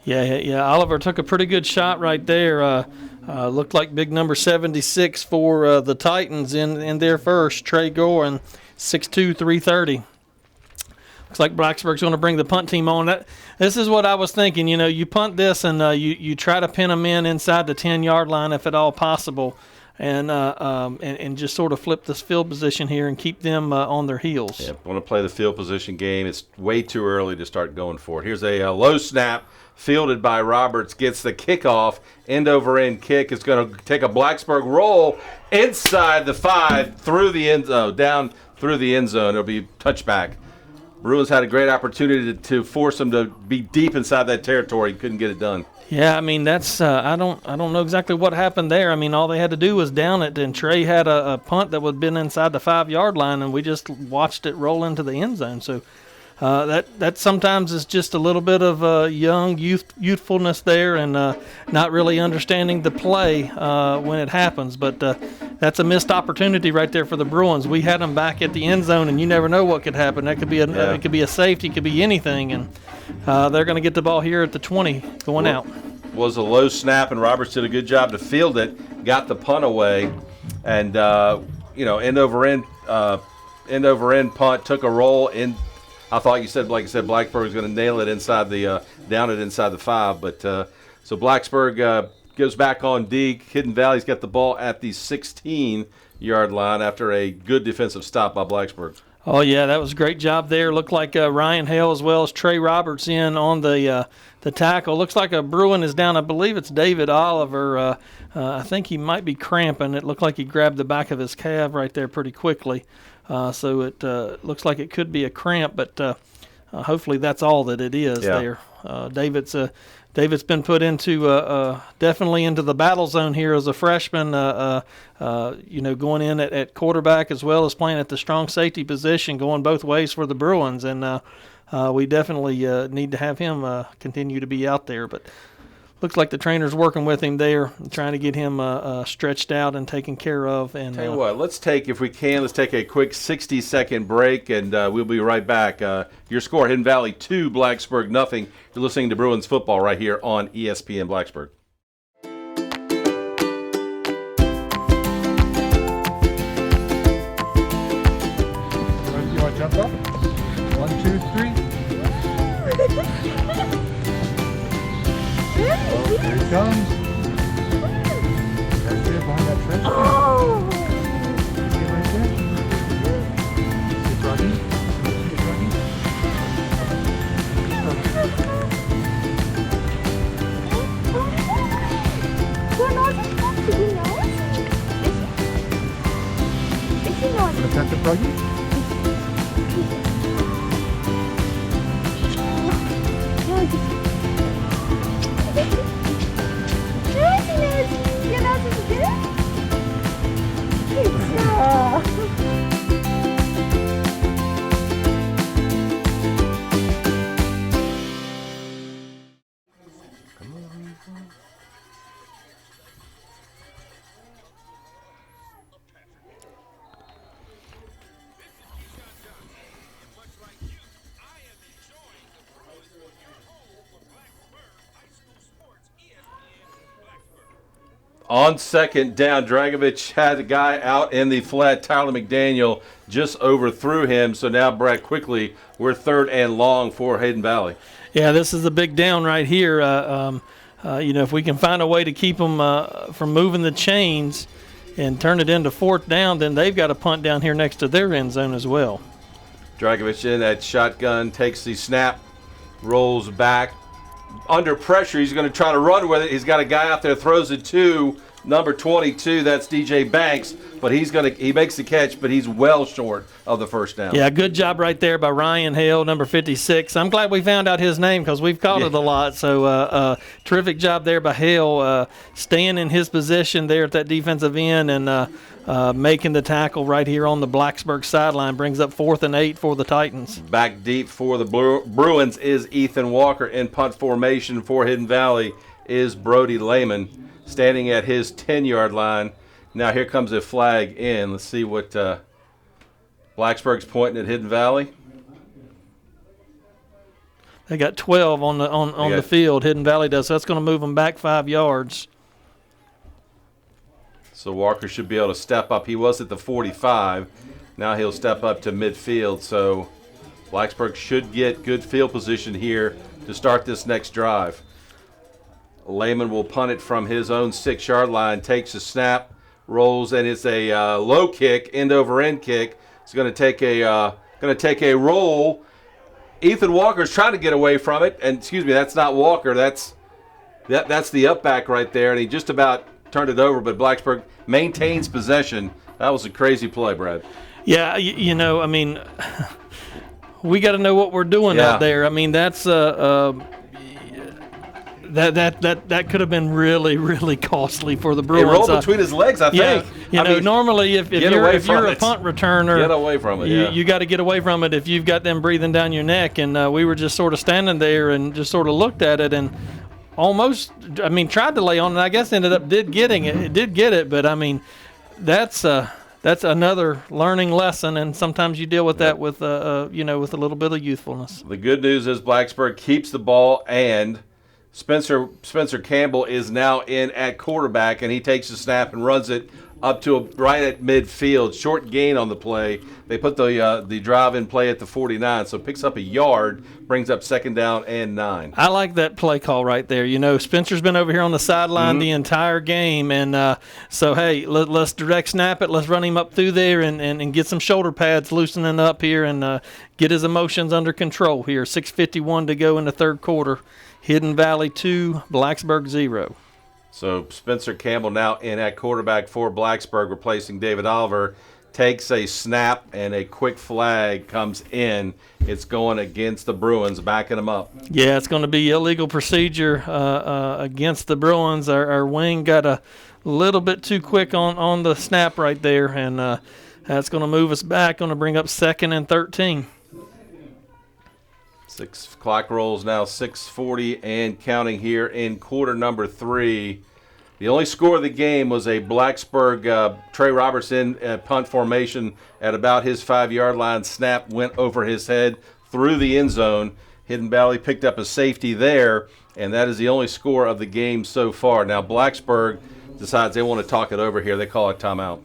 Yeah. Oliver took a pretty good shot right there. Looked like big number 76 for the Titans in their first. Trey Gorin, 6'2", 330. Looks like Blacksburg's going to bring the punt team on. This is what I was thinking. You punt this and you try to pin them inside the 10-yard line if at all possible, and just sort of flip this field position here and keep them on their heels. Yeah, want to play the field position game. It's way too early to start going for it. Here's a low snap fielded by Roberts. Gets the kickoff. End-over-end kick is going to take a Blacksburg roll inside the 5 through the end zone, down through the end zone. It'll be touchback. Bruins had a great opportunity to force them to be deep inside that territory. Couldn't get it done. Yeah, I mean that's I don't know exactly what happened there. I mean all they had to do was down it, and Trey had a punt that would have been inside the 5-yard line, and we just watched it roll into the end zone. So that sometimes is just a little bit of youthfulness there, and not really understanding the play when it happens. But that's a missed opportunity right there for the Bruins. We had them back at the end zone, and you never know what could happen. That could be it could be a safety, it could be anything, and they're going to get the ball here at the 20 going out. Was a low snap, and Roberts did a good job to field it, got the punt away, and end over end punt, took a roll in. I thought Blacksburg was going to nail it inside the down it inside the 5, but so Blacksburg goes back on D. Hidden Valley's got the ball at the 16-yard line after a good defensive stop by Blacksburg. Oh yeah, that was a great job there. Looked like Ryan Hale as well as Trey Roberts in on the tackle. Looks like a Bruin is down. I believe it's David Oliver. I think he might be cramping. It looked like he grabbed the back of his calf right there pretty quickly. So it looks like it could be a cramp, but hopefully that's all that it is there. David's been put into definitely into the battle zone here as a freshman, going in at quarterback as well as playing at the strong safety position, going both ways for the Bruins, and we definitely need to have him continue to be out there. But looks like the trainer's working with him there, trying to get him stretched out and taken care of. And tell you what, let's take a quick 60-second break, and we'll be right back. Your score: Hidden Valley 2, Blacksburg nothing. You're listening to Bruins football right here on ESPN Blacksburg. You want to jump up? 1, 2, 3. Oh, here he comes. Right there behind that trench. Oh! See it right there? See it running? See it running? We're not supposed to be known. Is he not? Want to pet the froggy? No, On second down, Dragovich had a guy out in the flat. Tyler McDaniel just overthrew him. So now, Brad, quickly, we're 3rd and long for Hayden Valley. Yeah, this is a big down right here. If we can find a way to keep them from moving the chains and turn it into 4th down, then they've got a punt down here next to their end zone as well. Dragovich in at shotgun, takes the snap, rolls back. Under pressure, he's going to try to run with it. He's got a guy out there, throws it to number 22. That's DJ Banks, but he makes the catch, but he's well short of the first down. Yeah, good job right there by Ryan Hale, number 56. I'm glad we found out his name because we've called it a lot. So terrific job there by Hale, staying in his position there at that defensive end and making the tackle right here on the Blacksburg sideline. Brings up 4th and 8 for the Titans. Back deep for the Bruins is Ethan Walker. In punt formation for Hidden Valley is Brody Lehman, standing at his 10-yard line. Now here comes a flag in. Let's see what Blacksburg's pointing at Hidden Valley. They got 12 on the field. Hidden Valley does. So that's going to move them back 5 yards. So Walker should be able to step up. He was at the 45. Now he'll step up to midfield. So Blacksburg should get good field position here to start this next drive. Lehman will punt it from his own 6-yard line, takes a snap, rolls, and it's a low kick, end-over-end kick. It's going to take a roll. Ethan Walker's trying to get away from it, and excuse me, that's not Walker. That's the up back right there, and he just about turned it over, but Blacksburg maintains possession. That was a crazy play, Brad. Yeah, I mean, we got to know what we're doing out there. I mean, that's that could have been really, really costly for the Bruins. It rolled between his legs, I think. Normally if you're a punt returner, get away from it. You got to get away from it if you've got them breathing down your neck. And we were just sort of standing there and just sort of looked at it and almost, tried to lay on it. I guess ended up getting it. It did get it, but that's another learning lesson, and sometimes you deal with that with with a little bit of youthfulness. The good news is Blacksburg keeps the ball, and Spencer Campbell is now in at quarterback, and he takes the snap and runs it up to right at midfield. Short gain on the play. They put the drive in play at the 49, so picks up a yard, brings up 2nd down and 9. I like that play call right there. Spencer's been over here on the sideline the entire game, and so, hey, let's direct snap it. Let's run him up through there and get some shoulder pads loosening up here and get his emotions under control here. 6:51 to go in the 3rd quarter. Hidden Valley 2, Blacksburg 0. So Spencer Campbell now in at quarterback for Blacksburg, replacing David Oliver. Takes a snap, and a quick flag comes in. It's going against the Bruins, backing them up. Yeah, it's going to be illegal procedure against the Bruins. Our wing got a little bit too quick on the snap right there, and that's going to move us back, going to bring up 2nd and 13. 6 clock rolls now, 6:40 and counting here in quarter number 3. The only score of the game was a Blacksburg Trey Robertson punt formation at about his 5-yard line. Snap went over his head through the end zone. Hidden Valley picked up a safety there, and that is the only score of the game so far. Now Blacksburg decides they want to talk it over here. They call it timeout.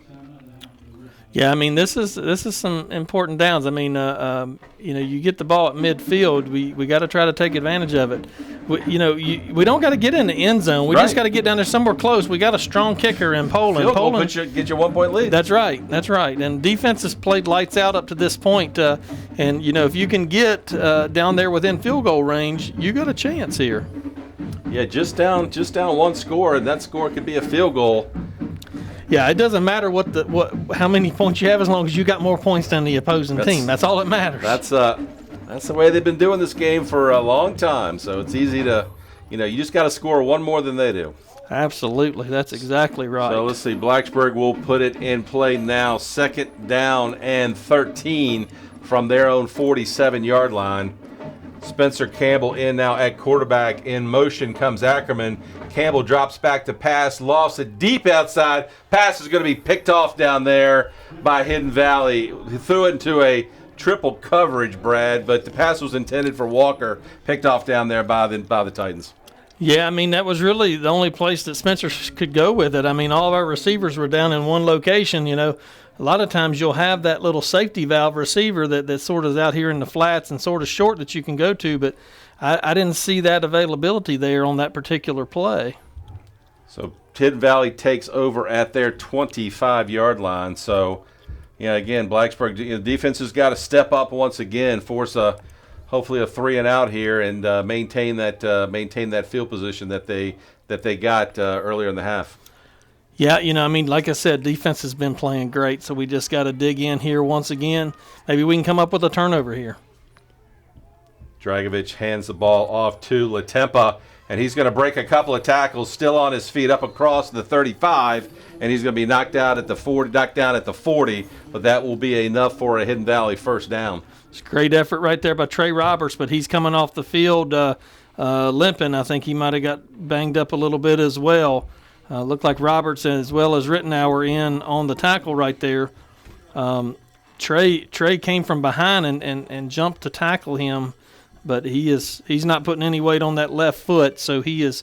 Yeah, this is some important downs. You get the ball at midfield. We got to try to take advantage of it. We don't got to get in the end zone. We just got to get down there somewhere close. We got a strong kicker in Poland. Poland get your 1-point lead. That's right. And defense has played lights out up to this point. And if you can get down there within field goal range, you got a chance here. Yeah, just down one score, and that score could be a field goal. Yeah, it doesn't matter how many points you have as long as you got more points than the opposing team. That's all that matters. That's the way they've been doing this game for a long time. So it's easy to, you just got to score one more than they do. Absolutely. That's exactly right. So let's see. Blacksburg will put it in play now. 2nd down and 13 from their own 47-yard line. Spencer Campbell in now at quarterback. In motion comes Ackerman. Campbell drops back to pass. Lost it deep outside. Pass is going to be picked off down there by Hidden Valley. He threw it into a triple coverage, Brad, but the pass was intended for Walker. Picked off down there by the Titans. Yeah, I mean, that was really the only place that Spencer could go with it. I mean, all of our receivers were down in one location. You know, a lot of times you'll have that little safety valve receiver that sort of is out here in the flats and sort of short that you can go to, but I didn't see that availability there on that particular play. So Hidden Valley takes over at their 25-yard line. So, yeah, again, Blacksburg defense has got to step up once again, force hopefully a 3-and-out here, and maintain that field position that they got earlier in the half. Yeah, you know, I mean, like I said, defense has been playing great, so we just got to dig in here once again. Maybe we can come up with a turnover here. Dragovich hands the ball off to Latempa, and he's going to break a couple of tackles, still on his feet up across the 35, and he's going to be knocked down at the 40, but that will be enough for a Hidden Valley first down. It's a great effort right there by Trey Roberts, but he's coming off the field limping. I think he might have got banged up a little bit as well. Looked like Roberts as well as Rittenauer in on the tackle right there. Trey came from behind and jumped to tackle him, but he's not putting any weight on that left foot, so he is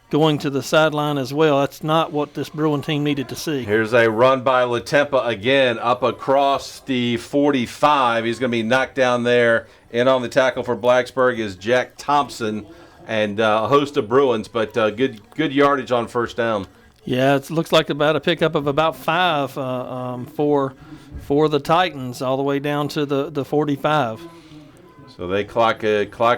going to the sideline as well. That's not what this Bruin team needed to see. Here's a run by Latempa again up across the 45. He's going to be knocked down there. In on the tackle for Blacksburg is Jack Thompson and a host of Bruins, but good yardage on first down. Yeah, it looks like about a pickup of about 5 for the Titans all the way down to the 45. So they clock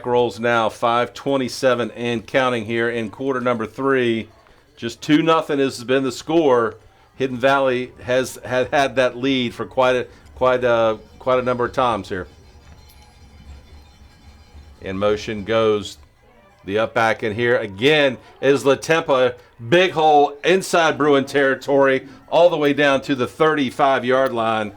rolls now, 5:27 and counting here in quarter number 3. Just 2-0 has been the score. Hidden Valley has had that lead for quite a number of times here. In motion goes the up back in here again is Latempa. Big hole inside Bruin territory all the way down to the 35-yard line.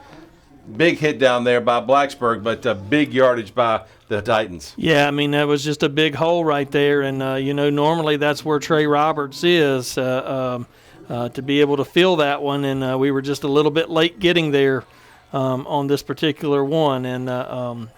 Big hit down there by Blacksburg, but big yardage by the Titans. Yeah, I mean, that was just a big hole right there. And, normally that's where Trey Roberts is to be able to fill that one. And we were just a little bit late getting there on this particular one. And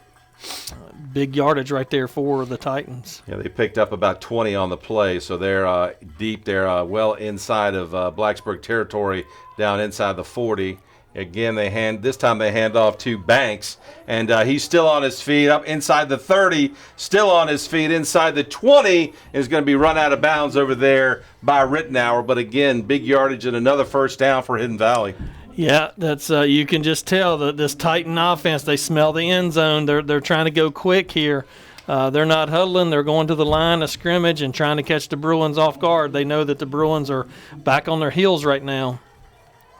big yardage right there for the Titans. Yeah, they picked up about 20 on the play, so they're deep. They're well inside of Blacksburg territory, down inside the 40. Again, this time they hand off to Banks, and he's still on his feet up inside the 30, still on his feet inside the 20, is going to be run out of bounds over there by Rittenauer. But again, big yardage and another first down for Hidden Valley. Yeah, that's you can just tell that this Titan offense, they smell the end zone. They're trying to go quick here. They're not huddling. They're going to the line of scrimmage and trying to catch the Bruins off guard. They know that the Bruins are back on their heels right now.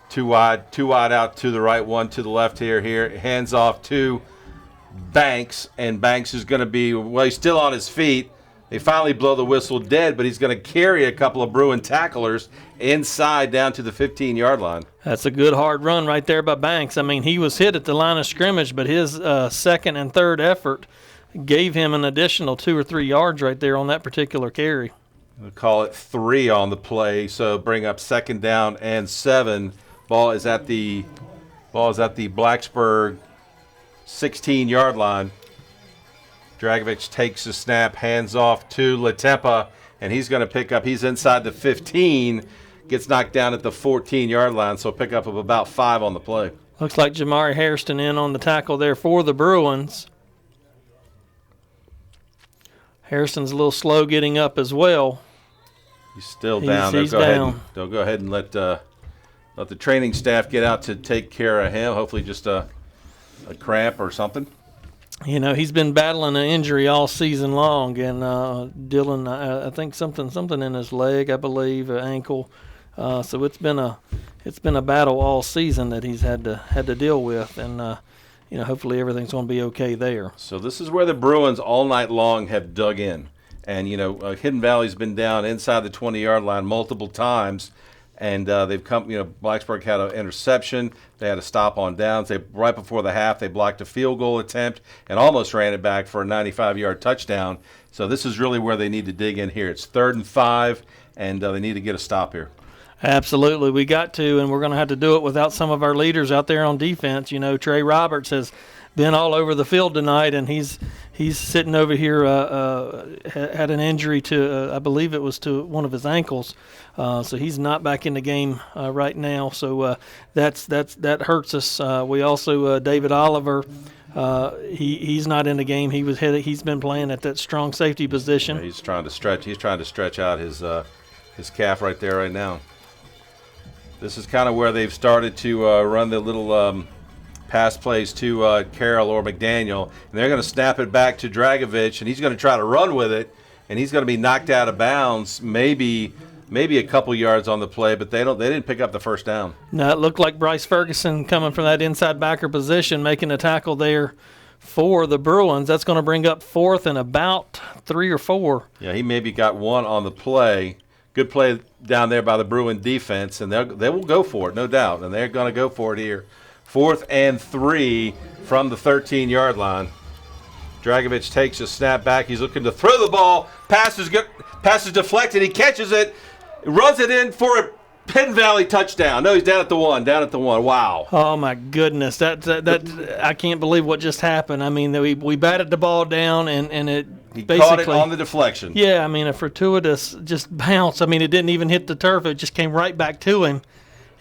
Two wide out to the right, one to the left here. Hands off to Banks, and Banks is going to be, he's still on his feet. They finally blow the whistle dead, but he's going to carry a couple of Bruin tacklers inside down to the 15-yard line. That's a good hard run right there by Banks. I mean, he was hit at the line of scrimmage, but his second and third effort gave him an additional 2 or 3 yards right there on that particular carry. We'll call it 3 on the play, so bring up 2nd down and 7. Ball is at the Blacksburg 16-yard line. Dragovich takes the snap, hands off to Latempa, and he's going to pick up. He's inside the 15, gets knocked down at the 14-yard line, so pick up of about 5 on the play. Looks like Jamari Hairston in on the tackle there for the Bruins. Hairston's a little slow getting up as well. He's still down. He's down. They'll go ahead and let the training staff get out to take care of him. Hopefully just a cramp or something. You know, he's been battling an injury all season long, and Dylan, I think something in his leg, I believe, ankle. So it's been a battle all season that he's had to deal with, and hopefully everything's going to be okay there. So this is where the Bruins all night long have dug in, And, Hidden Valley's been down inside the 20-yard line multiple times. And they've come, Blacksburg had an interception. They had a stop on downs. Right before the half, they blocked a field goal attempt and almost ran it back for a 95-yard touchdown. So this is really where they need to dig in here. It's 3rd and 5, and they need to get a stop here. Absolutely, we got to, and we're going to have to do it without some of our leaders out there on defense. Trey Roberts has been all over the field tonight, and he's sitting over here, had an injury to, I believe it was to one of his ankles, so he's not back in the game right now. So that hurts us. We also David Oliver, he's not in the game. He's been playing at that strong safety position. Yeah, he's trying to stretch. He's trying to stretch out his calf right there right now. This is kind of where they've started to run the little pass plays to Carroll or McDaniel, and they're going to snap it back to Dragovich, and he's going to try to run with it, and he's going to be knocked out of bounds, maybe a couple yards on the play, but they didn't pick up the first down. No, it looked like Bryce Ferguson coming from that inside backer position, making a tackle there for the Bruins. That's going to bring up 4th and about 3 or 4. Yeah, he maybe got one on the play. Good play down there by the Bruin defense, and they will go for it, no doubt, and they're going to go for it here. 4th and 3 from the 13-yard line. Dragovich takes a snap back. He's looking to throw the ball. Pass is deflected. He catches it, runs it in for a Hidden Valley touchdown. No, he's down at the 1. Wow. Oh, my goodness. That I can't believe what just happened. I mean, we batted the ball down, and it He basically caught it on the deflection. Yeah, I mean, a fortuitous just bounce. I mean, it didn't even hit the turf. It just came right back to him,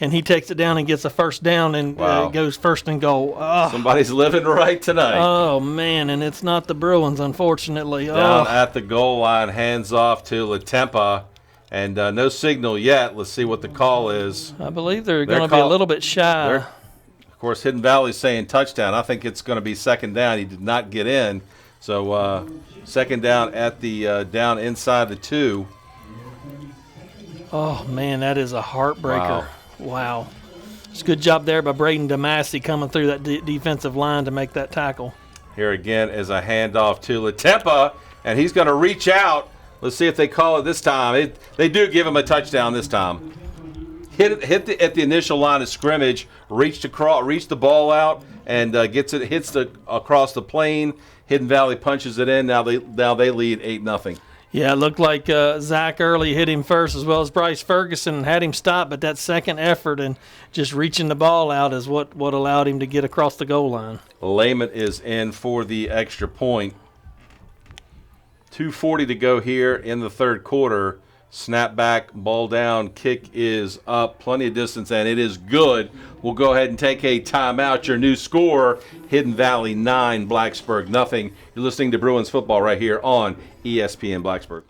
and he takes it down and gets a first down and goes 1st and goal. Oh. Somebody's living right tonight. Oh, man, and it's not the Bruins, unfortunately. Down at the goal line, hands off to Latempa. And no signal yet. Let's see what the call is. I believe they're going to be a little bit shy. Of course, Hidden Valley's saying touchdown. I think it's going to be 2nd down. He did not get in. So 2nd down at the down inside the 2. Oh, man, that is a heartbreaker. Wow. It's a good job there by Braden DeMassey coming through that defensive line to make that tackle. Here again is a handoff to Latempa, and he's going to reach out. Let's see if they call it this time. They do give him a touchdown this time. Hit at the initial line of scrimmage, reached the ball out, and hits across the plane. Hidden Valley punches it in. Now they lead 8-0. Yeah, it looked like Zach Early hit him first as well as Bryce Ferguson had him stop, but that second effort and just reaching the ball out is what allowed him to get across the goal line. Lehman is in for the extra point. 2:40 to go here in the 3rd quarter. Snap back, ball down, kick is up, plenty of distance, and it is good. We'll go ahead and take a timeout. Your new score, Hidden Valley 9, Blacksburg 0. You're listening to Bruins football right here on ESPN Blacksburg.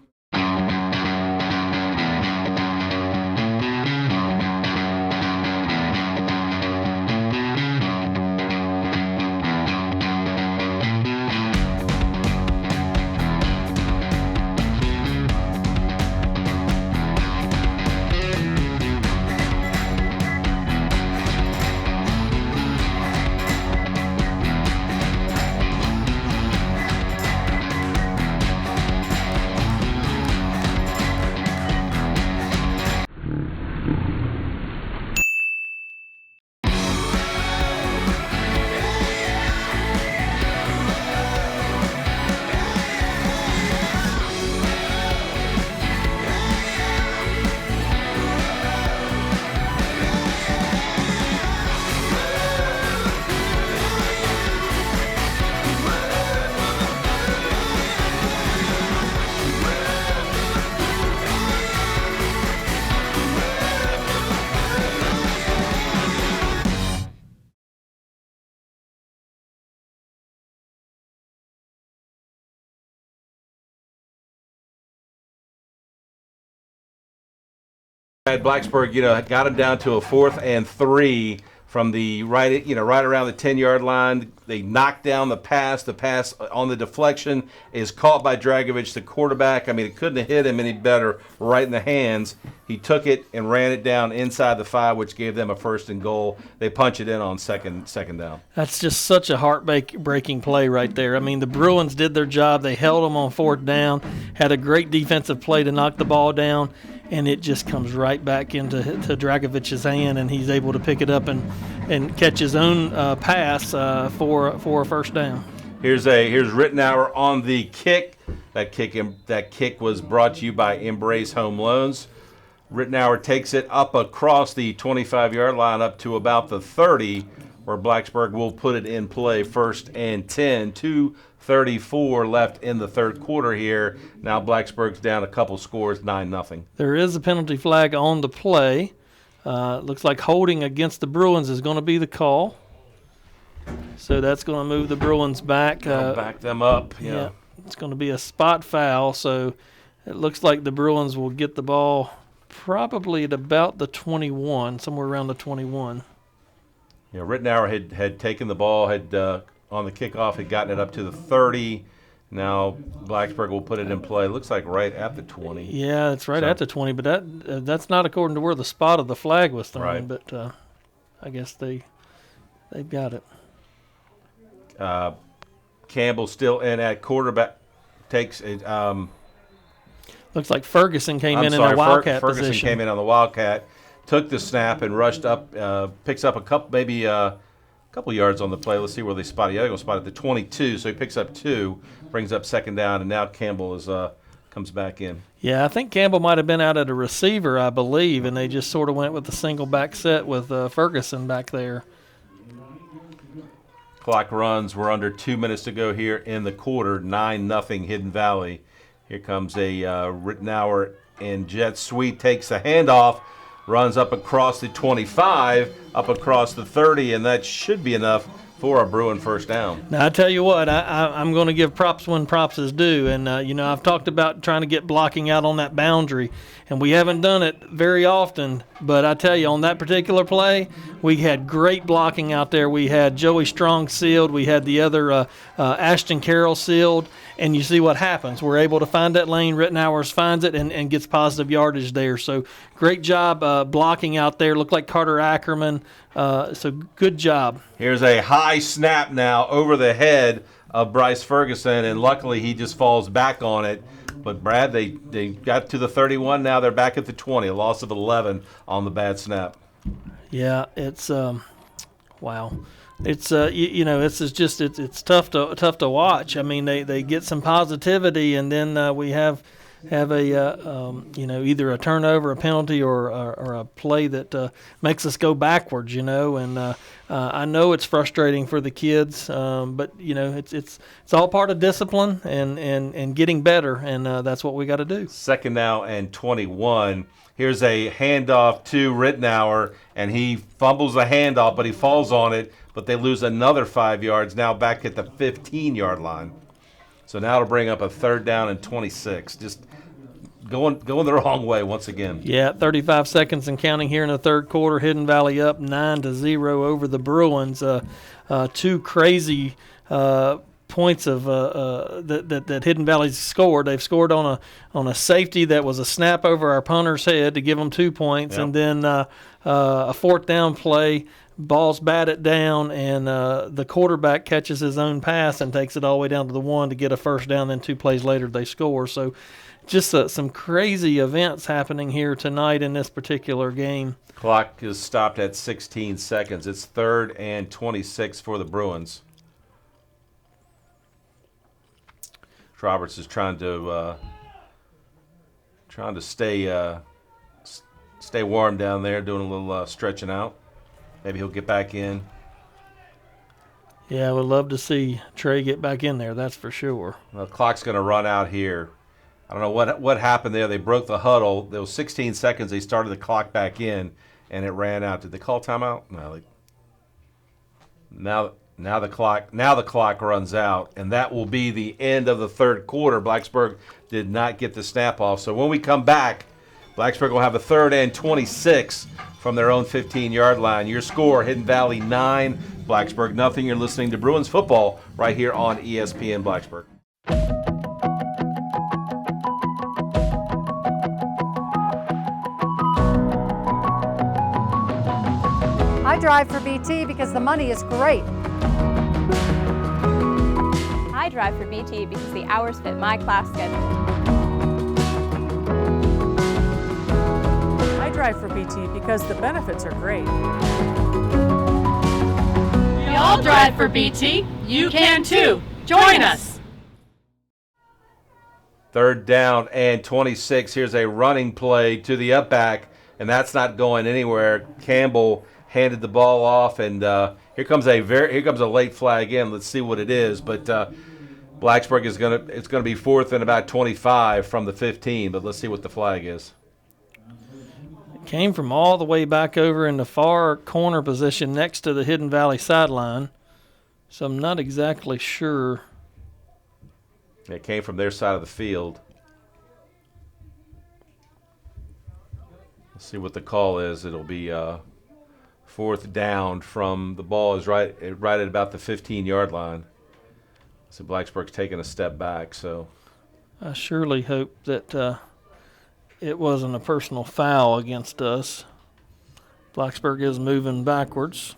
Blacksburg, got him down to a 4th and 3 from the right around the 10-yard line. They knock down the pass. The pass on the deflection is caught by Dragovich, the quarterback. I mean, it couldn't have hit him any better, right in the hands. He took it and ran it down inside the 5, which gave them a 1st and goal. They punch it in on second down. That's just such a heartbreaking play right there. I mean, the Bruins did their job. They held them on 4th down, had a great defensive play to knock the ball down, and it just comes right back into Dragovich's hand, and he's able to pick it up and catch his own pass for a 1st down. Here's Rittenauer on the kick. That kick was brought to you by Embrace Home Loans. Rittenauer takes it up across the 25-yard line up to about the 30, where Blacksburg will put it in play. 1st and 10. 2:34 left in the 3rd quarter here. Now Blacksburg's down a couple scores, 9-0. There is a penalty flag on the play. Looks like holding against the Bruins is going to be the call. So that's going to move the Bruins back. Back them up. Yeah. It's going to be a spot foul. So it looks like the Bruins will get the ball probably at about the 21, somewhere around the 21. Yeah, Rittenauer had taken the ball, had on the kickoff, had gotten it up to the 30. Now Blacksburg will put it in play. Looks like right at the 20. Yeah, it's right at the 20, but that's not according to where the spot of the flag was thrown. Right. But I guess they've got it. Campbell still in at quarterback. Takes it. Looks like Ferguson came in a Wildcat Ferguson position. came in on the Wildcat, took the snap and rushed up, picks up a couple yards on the play. Let's see where they spot it. Yeah, they're going to spot it at the 22, so he picks up 2, brings up 2nd down, and now Campbell comes back in. Yeah, I think Campbell might have been out at a receiver, I believe, and they just sort of went with the single back set with Ferguson back there. Clock runs. We're under 2 minutes to go here in the quarter. 9-0 Hidden Valley. Here comes a Rittenauer and jet sweep, takes the handoff, runs up across the 25, up across the 30, and that should be enough for a Bruin 1st down. Now, I tell you what, I'm going to give props when props is due. And, I've talked about trying to get blocking out on that boundary, and we haven't done it very often. But I tell you, on that particular play, we had great blocking out there. We had Joey Strong sealed. We had the other Ashton Carroll sealed. And you see what happens. We're able to find that lane. Rittenauer finds it and gets positive yardage there. So great job blocking out there. Looked like Carter Ackerman. So good job. Here's a high snap now over the head of Bryce Ferguson, and luckily he just falls back on it. But, Brad, they got to the 31. Now they're back at the 20, a loss of 11 on the bad snap. Yeah, it's wow. It's it's tough to watch. I mean, they get some positivity, and then we have a either a turnover, a penalty, or a play that makes us go backwards. And I know it's frustrating for the kids, but it's all part of discipline and getting better, and that's what we got to do. 2nd now and 21. Here's a handoff to Rittenauer, and he fumbles the handoff, but he falls on it. But they lose another 5 yards, now back at the 15-yard line. So now it'll bring up a 3rd down and 26. Just going the wrong way once again. Yeah, 35 seconds and counting here in the 3rd quarter. Hidden Valley up 9-0 over the Bruins. 2 crazy points of that Hidden Valley's scored. They've scored on a safety that was a snap over our punter's head to give them 2 points, Yep. and then a 4th down play. Ball's batted down, and the quarterback catches his own pass and takes it all the way down to the 1 to get a 1st down. Then 2 plays later, they score. So just some crazy events happening here tonight in this particular game. Clock is stopped at 16 seconds. It's 3rd and 26 for the Bruins. Roberts is trying to stay warm down there, doing a little stretching out. Maybe he'll get back in. Yeah, I would love to see Trey get back in there, that's for sure. Well, the clock's going to run out here. I don't know what happened there. They broke the huddle. There was 16 seconds. They started the clock back in, and it ran out. Did they call timeout? No. Now the clock runs out, and that will be the end of the 3rd quarter. Blacksburg did not get the snap off. So when we come back, Blacksburg will have a 3rd and 26 from their own 15-yard line. Your score, Hidden Valley 9, Blacksburg nothing. You're listening to Bruins football right here on ESPN Blacksburg. I drive for BT because the money is great. I drive for BT because the hours fit my class schedule. I drive for BT because the benefits are great. We all drive for BT. You can too. Join us. 3rd down and 26. Here's a running play to the up back, and that's not going anywhere. Campbell handed the ball off, and here comes a late flag in. Let's see what it is. But Blacksburg it's gonna be 4th and about 25 from the 15. But let's see what the flag is. It came from all the way back over in the far corner position next to the Hidden Valley sideline, so I'm not exactly sure. It came from their side of the field. Let's see what the call is. It'll be 4th down from the ball is right at about the 15-yard line. So Blacksburg's taking a step back. So I surely hope that it wasn't a personal foul against us. Blacksburg is moving backwards.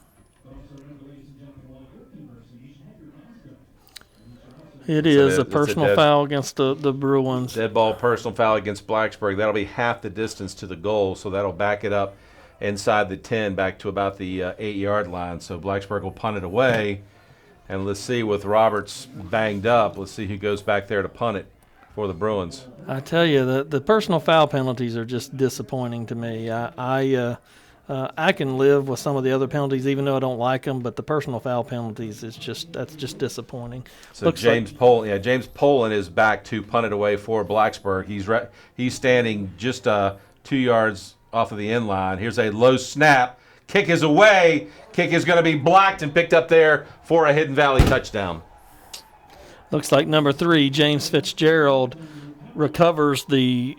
It is a personal foul against the Bruins. Dead ball personal foul against Blacksburg. That'll be half the distance to the goal, so that'll back it up inside the 10 back to about the 8-yard line. So Blacksburg will punt it away. And let's see, with Roberts banged up, let's see who goes back there to punt it for the Bruins. I tell you, the personal foul penalties are just disappointing to me. I can live with some of the other penalties, even though I don't like them, but the personal foul penalties that's just disappointing. So James Poland is back to punt it away for Blacksburg. He's standing just 2 yards off of the end line. Here's a low snap. Kick is away. Kick is going to be blocked and picked up there for a Hidden Valley touchdown. Looks like number 3, James Fitzgerald, recovers the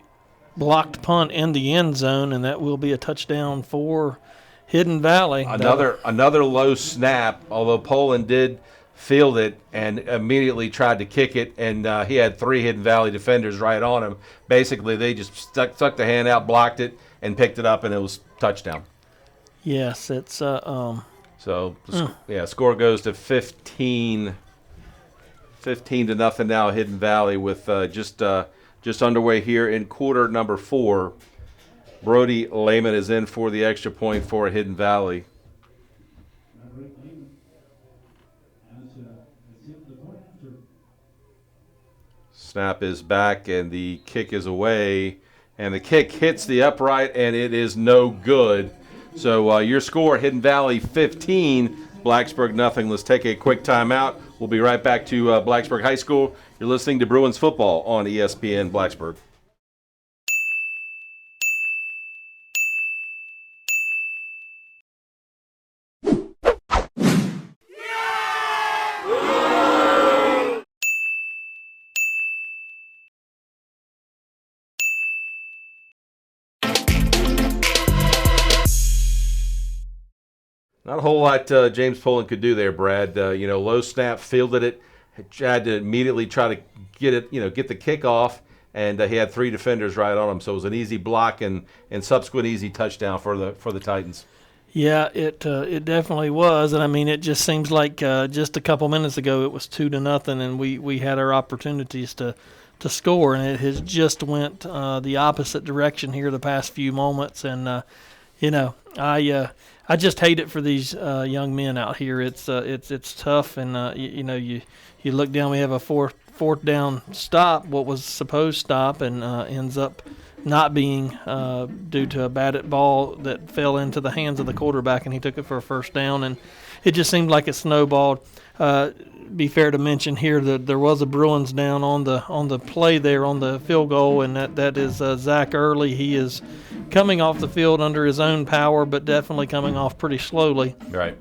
blocked punt in the end zone, and that will be a touchdown for Hidden Valley. Another low snap, although Poland did field it and immediately tried to kick it, and he had 3 Hidden Valley defenders right on him. Basically, they just stuck the hand out, blocked it, and picked it up, and it was touchdown. Yes, it's score goes to 15 to nothing now. Hidden Valley with just underway here in quarter number 4. Brody Lehman is in for the extra point for Hidden Valley. Snap is back, and the kick is away, and the kick hits the upright, and it is no good. So your score, Hidden Valley 15, Blacksburg nothing. Let's take a quick timeout. We'll be right back to Blacksburg High School. You're listening to Bruins football on ESPN Blacksburg. Not a whole lot James Poland could do there, Brad. Low snap, fielded it, had to immediately try to get it, get the kick off, and he had 3 defenders right on him. So it was an easy block and subsequent easy touchdown for the Titans. Yeah, it definitely was, and I mean, it just seems like just a couple minutes ago it was 2-0, and we had our opportunities to score, and it has just went the opposite direction here the past few moments, and I just hate it for these young men out here. It's tough, and you look down. We have a fourth down stop, what was supposed stop, and ends up not being due to a batted ball that fell into the hands of the quarterback, and he took it for a first down, and it just seemed like it snowballed. Be fair to mention here that there was a Bruins down on the play there on the field goal, and that is Zach Early. He is coming off the field under his own power, but definitely coming off pretty slowly. Right.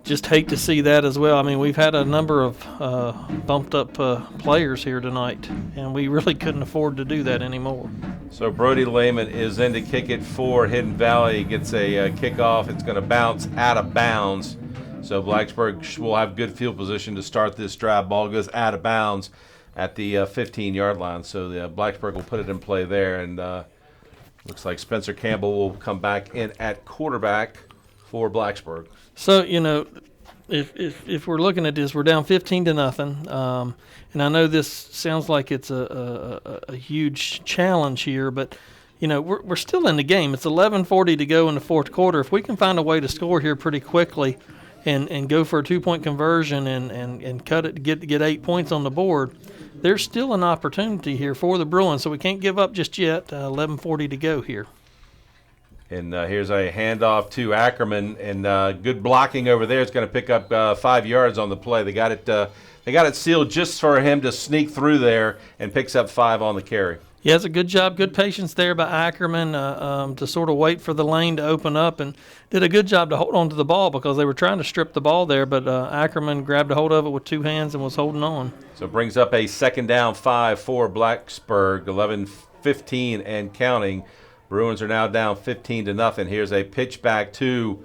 Just hate to see that as well. I mean, we've had a number of bumped up players here tonight, and we really couldn't afford to do that anymore. So Brody Lehman is in to kick it for Hidden Valley. Gets a kickoff. It's going to bounce out of bounds. So Blacksburg will have good field position to start this drive. Ball goes out of bounds at the 15-yard line. So the Blacksburg will put it in play there. And looks like Spencer Campbell will come back in at quarterback for Blacksburg. So, if we're looking at this, we're down 15-0, and I know this sounds like it's a huge challenge here, but we're still in the game. It's 11:40 to go in the fourth quarter. If we can find a way to score here pretty quickly, and go for a 2-point conversion and cut it, get 8 points on the board, there's still an opportunity here for the Bruins. So we can't give up just yet. 11:40 to go here. And here's a handoff to Ackerman, and good blocking over there. It's going to pick up 5 yards on the play. They got it sealed just for him to sneak through there, and picks up 5 on the carry. Yeah, it's a good job, good patience there by Ackerman to sort of wait for the lane to open up, and did a good job to hold on to the ball because they were trying to strip the ball there, but Ackerman grabbed a hold of it with 2 hands and was holding on. So it brings up a 2nd down 5 for Blacksburg, 11-15 and counting. Bruins are now down 15-0. Here's a pitch back to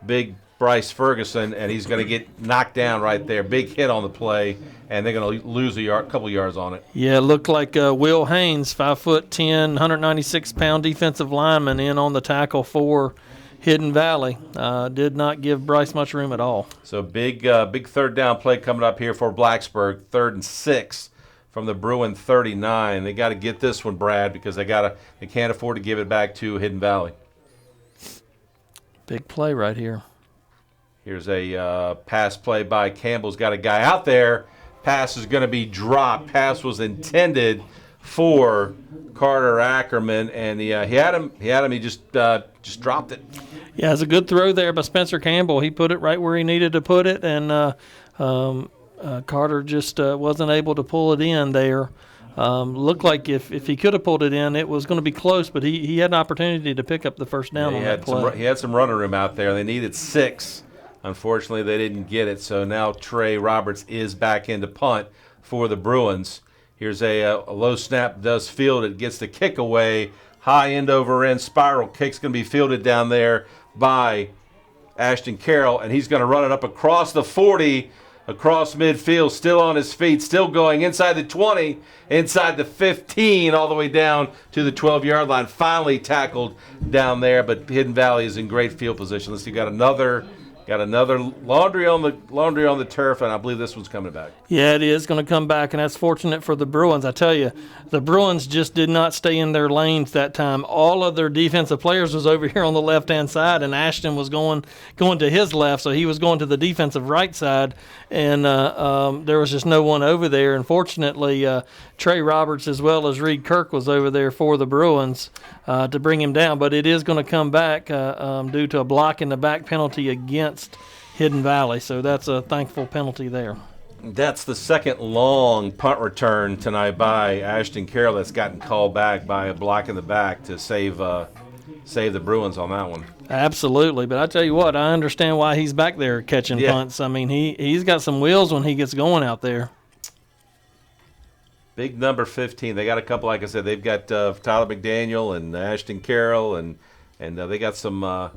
big Bryce Ferguson, and he's going to get knocked down right there. Big hit on the play, and they're going to lose a couple yards on it. Yeah, it looked like Will Haynes, 5'10", 196-pound defensive lineman, in on the tackle for Hidden Valley. Did not give Bryce much room at all. So big 3rd down play coming up here for Blacksburg, 3rd and 6 from the Bruin 39. They got to get this one, Brad, because they can't afford to give it back to Hidden Valley. Big play right here. Here's a pass play by Campbell's got a guy out there. Pass is going to be dropped. Pass was intended for Carter Ackerman, and he had him. He just dropped it. Yeah, it's a good throw there by Spencer Campbell. He put it right where he needed to put it, and Carter just wasn't able to pull it in there. Looked like if he could have pulled it in, it was going to be close, but he had an opportunity to pick up the first down on that play. He had some running room out there. They needed 6. Unfortunately, they didn't get it, so now Trey Roberts is back into punt for the Bruins. Here's a low snap, does field it, gets the kick away. High end over end spiral kick's going to be fielded down there by Ashton Carroll, and he's going to run it up across the 40, across midfield, still on his feet, still going inside the 20, inside the 15, all the way down to the 12-yard line. Finally tackled down there, but Hidden Valley is in great field position. Let's see, got another laundry on the turf, and I believe this one's coming back. Yeah, it is going to come back, and that's fortunate for the Bruins. I tell you, the Bruins just did not stay in their lanes that time. All of their defensive players was over here on the left-hand side, and Ashton was going to his left, so he was going to the defensive right side, and there was just no one over there. And fortunately, Trey Roberts as well as Reed Kirk was over there for the Bruins to bring him down. But it is going to come back due to a block in the back penalty against Hidden Valley. So that's a thankful penalty there. That's the second long punt return tonight by Ashton Carroll that's gotten called back by a block in the back to save the Bruins on that one. Absolutely, but I tell you what, I understand why he's back there catching punts. I mean, he's got some wheels when he gets going out there. Big number 15. They got a couple, like I said, they've got Tyler McDaniel and Ashton Carroll, and they got some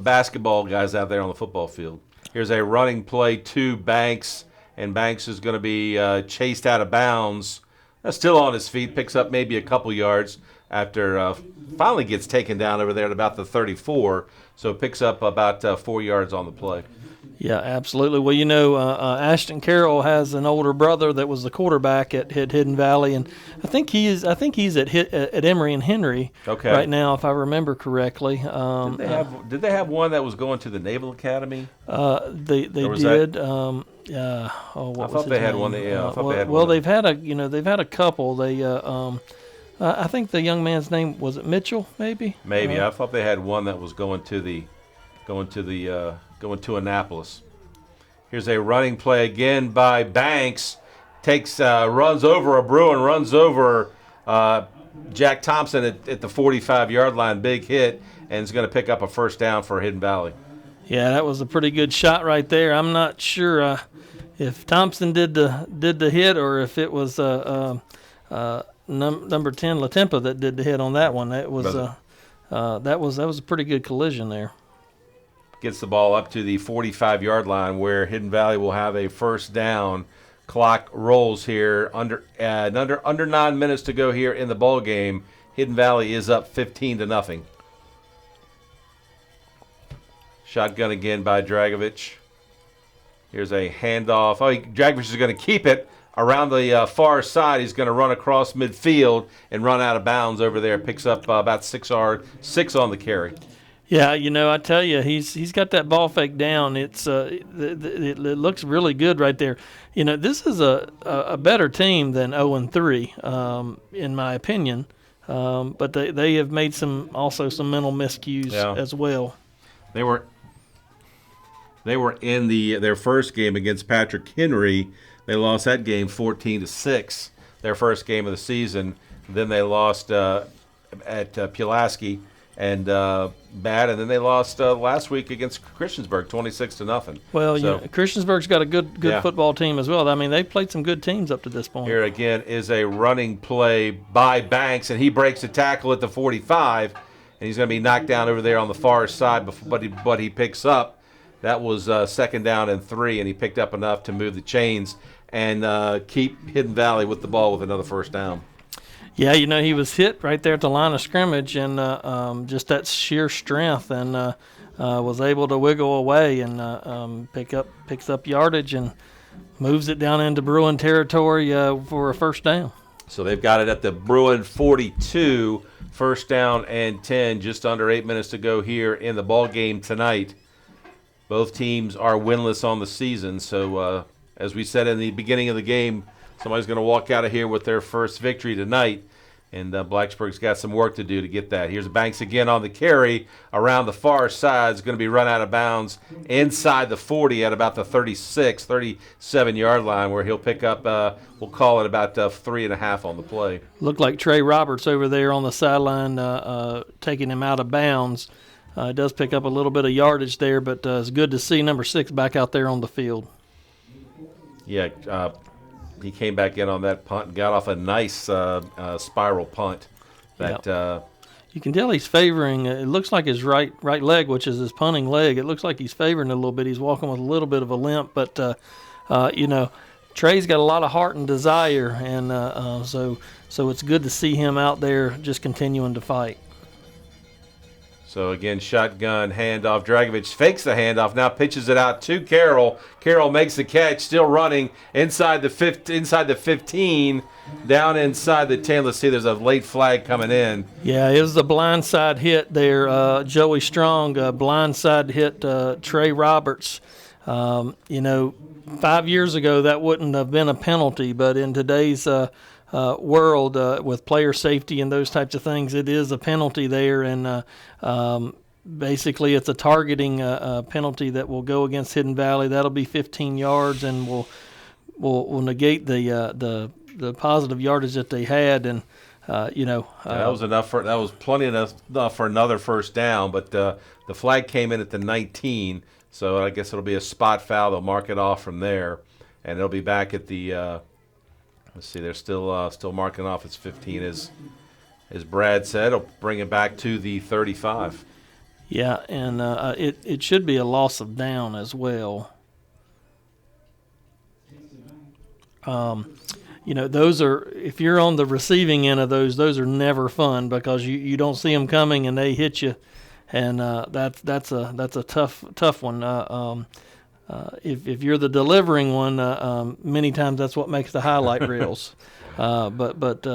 basketball guys out there on the football field. Here's a running play to Banks, and Banks is going to be chased out of bounds. Still on his feet, picks up maybe a couple yards after finally gets taken down over there at about the 34. So picks up about 4 yards on the play. Yeah, absolutely. Well, Ashton Carroll has an older brother that was the quarterback at Hidden Valley, and I think he's at Emory and Henry right now, if I remember correctly. Did they have one that was going to the Naval Academy? They did. I thought they had one. They've had a couple. I think the young man's name was it Mitchell, maybe. Maybe I thought they had one that was going to Annapolis. Here's a running play again by Banks. Runs over a Bruin, runs over Jack Thompson at the 45-yard line. Big hit, and is going to pick up a first down for Hidden Valley. Yeah, that was a pretty good shot right there. I'm not sure if Thompson did the hit or if it was number 10 Latempa that did the hit on that one. That was that was a pretty good collision there. Gets the ball up to the 45-yard line where Hidden Valley will have a first down. Clock rolls here under 9 minutes to go here in the ball game. Hidden Valley is up 15-0. Shotgun again by Dragovich. Here's a handoff. Dragovich is going to keep it around the far side. He's going to run across midfield and run out of bounds over there. Picks up about 6 on the carry. Yeah, I tell you, he's got that ball fake down. It looks really good right there. This is a better team than 0-3, in my opinion. But they have made some mental miscues as well. They were in their first game against Patrick Henry. They lost that game 14-6. Their first game of the season. Then they lost at Pulaski and bad, and then they lost last week against Christiansburg 26-0. Well, Christiansburg's got a good football team as well. I mean, they've played some good teams up to this point. Here again is a running play by Banks, and he breaks a tackle at the 45, and he's going to be knocked down over there on the far side, but he picks up. That was second down and 3, and he picked up enough to move the chains and keep Hidden Valley with the ball with another first down. Yeah, he was hit right there at the line of scrimmage, and just that sheer strength, and was able to wiggle away and picks up yardage and moves it down into Bruin territory for a first down. So they've got it at the Bruin 42, first down and 10, just under 8 minutes to go here in the ball game tonight. Both teams are winless on the season, so as we said in the beginning of the game, somebody's going to walk out of here with their first victory tonight, and Blacksburg's got some work to do to get that. Here's Banks again on the carry around the far side. It's going to be run out of bounds inside the 40 at about the 37-yard line, where he'll pick up, we'll call it about 3.5 on the play. Looked like Trey Roberts over there on the sideline taking him out of bounds. It does pick up a little bit of yardage there, but it's good to see number 6 back out there on the field. Yeah, he came back in on that punt and got off a nice spiral punt. You can tell he's favoring. It looks like his right leg, which is his punting leg. It looks like he's favoring it a little bit. He's walking with a little bit of a limp, but Trey's got a lot of heart and desire, and so it's good to see him out there just continuing to fight. So again, shotgun handoff. Dragovich fakes the handoff. Now pitches it out to Carroll. Carroll makes the catch. Still running inside the 15, down inside the 10. Let's see. There's a late flag coming in. Yeah, it was a blindside hit there. Joey Strong blindside hit Trey Roberts. 5 years ago that wouldn't have been a penalty, but in today's world with player safety and those types of things, it is a penalty there, and basically it's a targeting penalty that will go against Hidden Valley. That'll be 15 yards and will negate the positive yardage that they had, and that was enough that was plenty enough for another first down, but the flag came in at the 19, so I guess it'll be a spot foul. They'll mark it off from there, and it'll be back at the let's see, they're still marking off. It's 15, as Brad said. It'll bring it back to the 35. Yeah, and it should be a loss of down as well. Those are, if you're on the receiving end of those are never fun, because you don't see them coming and they hit you, and that's a tough one. If you're the delivering one, many times that's what makes the highlight reels. But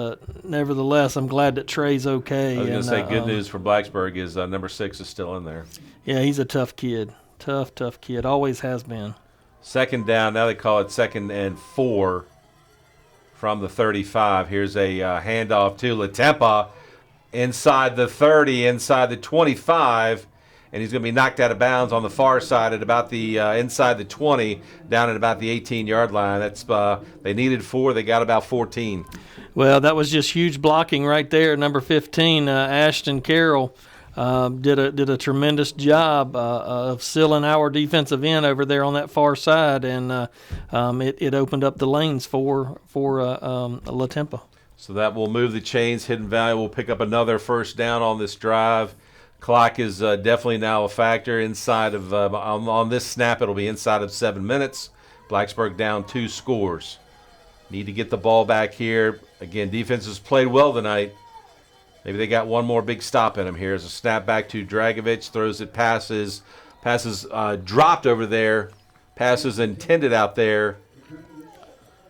nevertheless, I'm glad that Trey's okay. I was going to say good news for Blacksburg is number 6 is still in there. Yeah, he's a tough kid. Tough kid. Always has been. Second down. Now they call it 2nd and 4 from the 35. Here's a handoff to Latempa inside the 30, inside the 25. And he's going to be knocked out of bounds on the far side at about the inside the 20, down at about the 18-yard line. That's they needed 4. They got about 14. Well, that was just huge blocking right there. Number 15, Ashton Carroll, did a tremendous job of sealing our defensive end over there on that far side, and it opened up the lanes for Latempa. So that will move the chains. Hidden Valley will pick up another first down on this drive. Clock is definitely now a factor inside of, on this snap, it'll be inside of 7 minutes. Blacksburg down 2 scores. Need to get the ball back here. Again, defense has played well tonight. Maybe they got one more big stop in them here. As a snap back to Dragovich, throws it, passes dropped over there, passes intended out there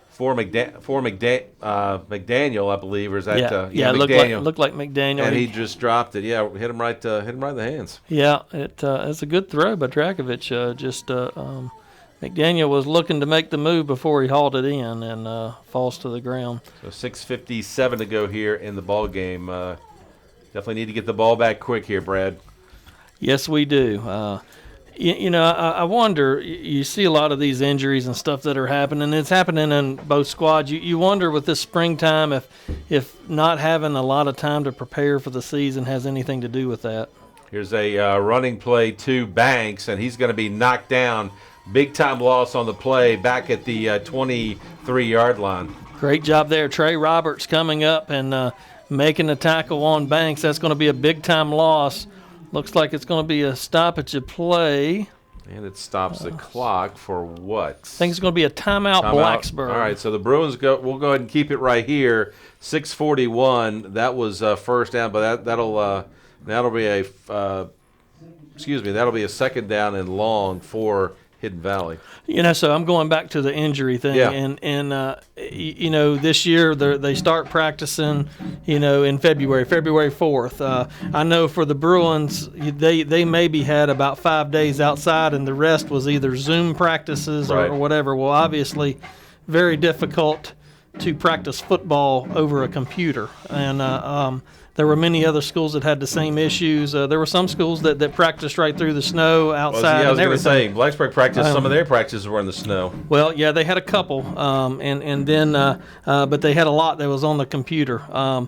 for McDaniel, I believe, or is that? It McDaniel. looked like McDaniel, and he just dropped it. Yeah, hit him right in the hands. Yeah, it's a good throw by Dragovich. McDaniel was looking to make the move before he hauled it in and falls to the ground. So 6:57 to go here in the ball game. Definitely need to get the ball back quick here, Brad. Yes, we do. I wonder, you see a lot of these injuries and stuff that are happening. It's happening in both squads. You wonder with this springtime if not having a lot of time to prepare for the season has anything to do with that. Here's a running play to Banks, and he's going to be knocked down. Big-time loss on the play back at the 23-yard line. Great job there. Trey Roberts coming up and making the tackle on Banks. That's going to be a big-time loss. Looks like it's going to be a stoppage of play. And it stops the clock for what? I think it's going to be a timeout, Blacksburg. All right, so the Bruins we'll go ahead and keep it right here. 6:41. That was first down, but that'll be a second down and long for Hidden Valley. So I'm going back to the injury thing, and this year they start practicing, in February 4th. I know for the Bruins, they maybe had about 5 days outside, and the rest was either Zoom practices or whatever. Well, obviously, very difficult to practice football over a computer, and there were many other schools that had the same issues. There were some schools that practiced right through the snow outside. I was going to say, Blacksburg practiced. Some of their practices were in the snow. Well, yeah, they had a couple, and then but they had a lot that was on the computer, and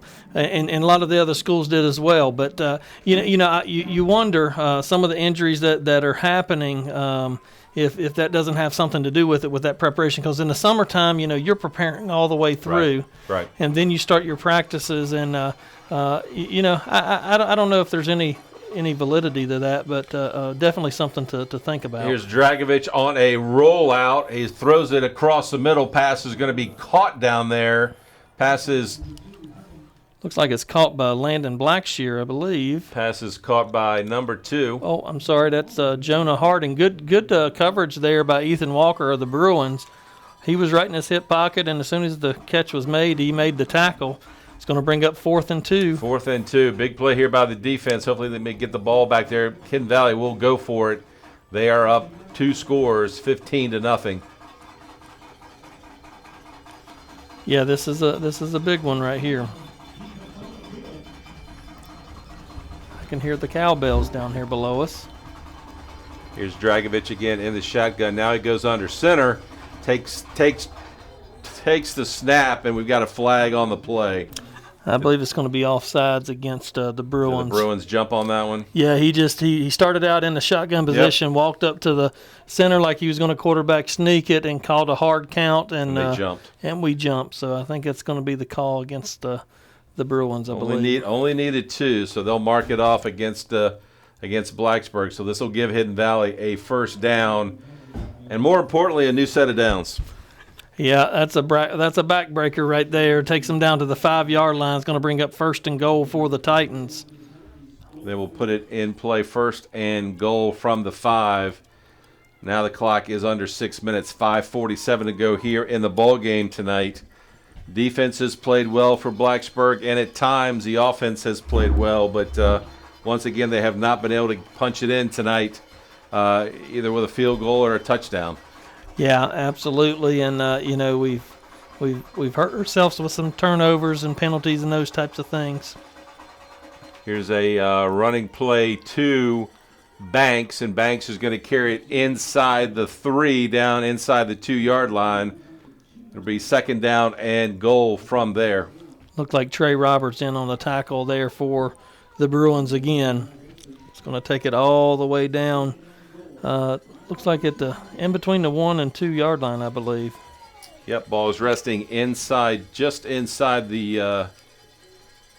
a lot of the other schools did as well. But you wonder some of the injuries that are happening. If that doesn't have something to do with it, with that preparation, because in the summertime, you're preparing all the way through, right, and then you start your practices, and I don't know if there's any validity to that, but definitely something to think about. Here's Dragovich on a rollout. He throws it across the middle. Pass is going to be caught down there. Passes. Looks like it's caught by Landon Blackshear, I believe. Pass is caught by number 2. Oh, I'm sorry. That's Jonah Harding. Good coverage there by Ethan Walker of the Bruins. He was right in his hip pocket, and as soon as the catch was made, he made the tackle. It's going to bring up 4th and 2. 4th and 2. Big play here by the defense. Hopefully they may get the ball back there. Hidden Valley will go for it. They are up 2 scores, 15-0. Yeah, this is a big one right here. I can hear the cowbells down here below us. Here's Dragovich again in the shotgun. Now he goes under center, takes the snap, and we've got a flag on the play. I believe it's going to be offsides against the Bruins. So the Bruins jump on that one? Yeah, he started out in the shotgun position, walked up to the center like he was going to quarterback sneak it, and called a hard count. And they jumped. And we jumped. So I think it's going to be the call against the Bruins, I believe. Only needed 2, so they'll mark it off against Blacksburg. So this will give Hidden Valley a first down, and more importantly, a new set of downs. Yeah, that's a backbreaker right there. Takes them down to the 5-yard line. It's going to bring up 1st and goal for the Titans. They will put it in play, 1st and goal from the 5. Now the clock is under 6 minutes, 5:47 to go here in the ball game tonight. Defense has played well for Blacksburg, and at times the offense has played well, but once again they have not been able to punch it in tonight, either with a field goal or a touchdown. Yeah, absolutely, and we've hurt ourselves with some turnovers and penalties and those types of things. Here's a running play to Banks, and Banks is going to carry it inside the 3, down inside the 2-yard line. It'll be 2nd down and goal from there. Looked like Trey Roberts in on the tackle there for the Bruins again. It's going to take it all the way down. Looks like in between the 1 and 2 yard line, I believe. Yep, ball is resting inside, just inside the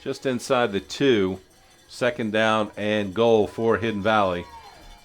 2. Second down and goal for Hidden Valley.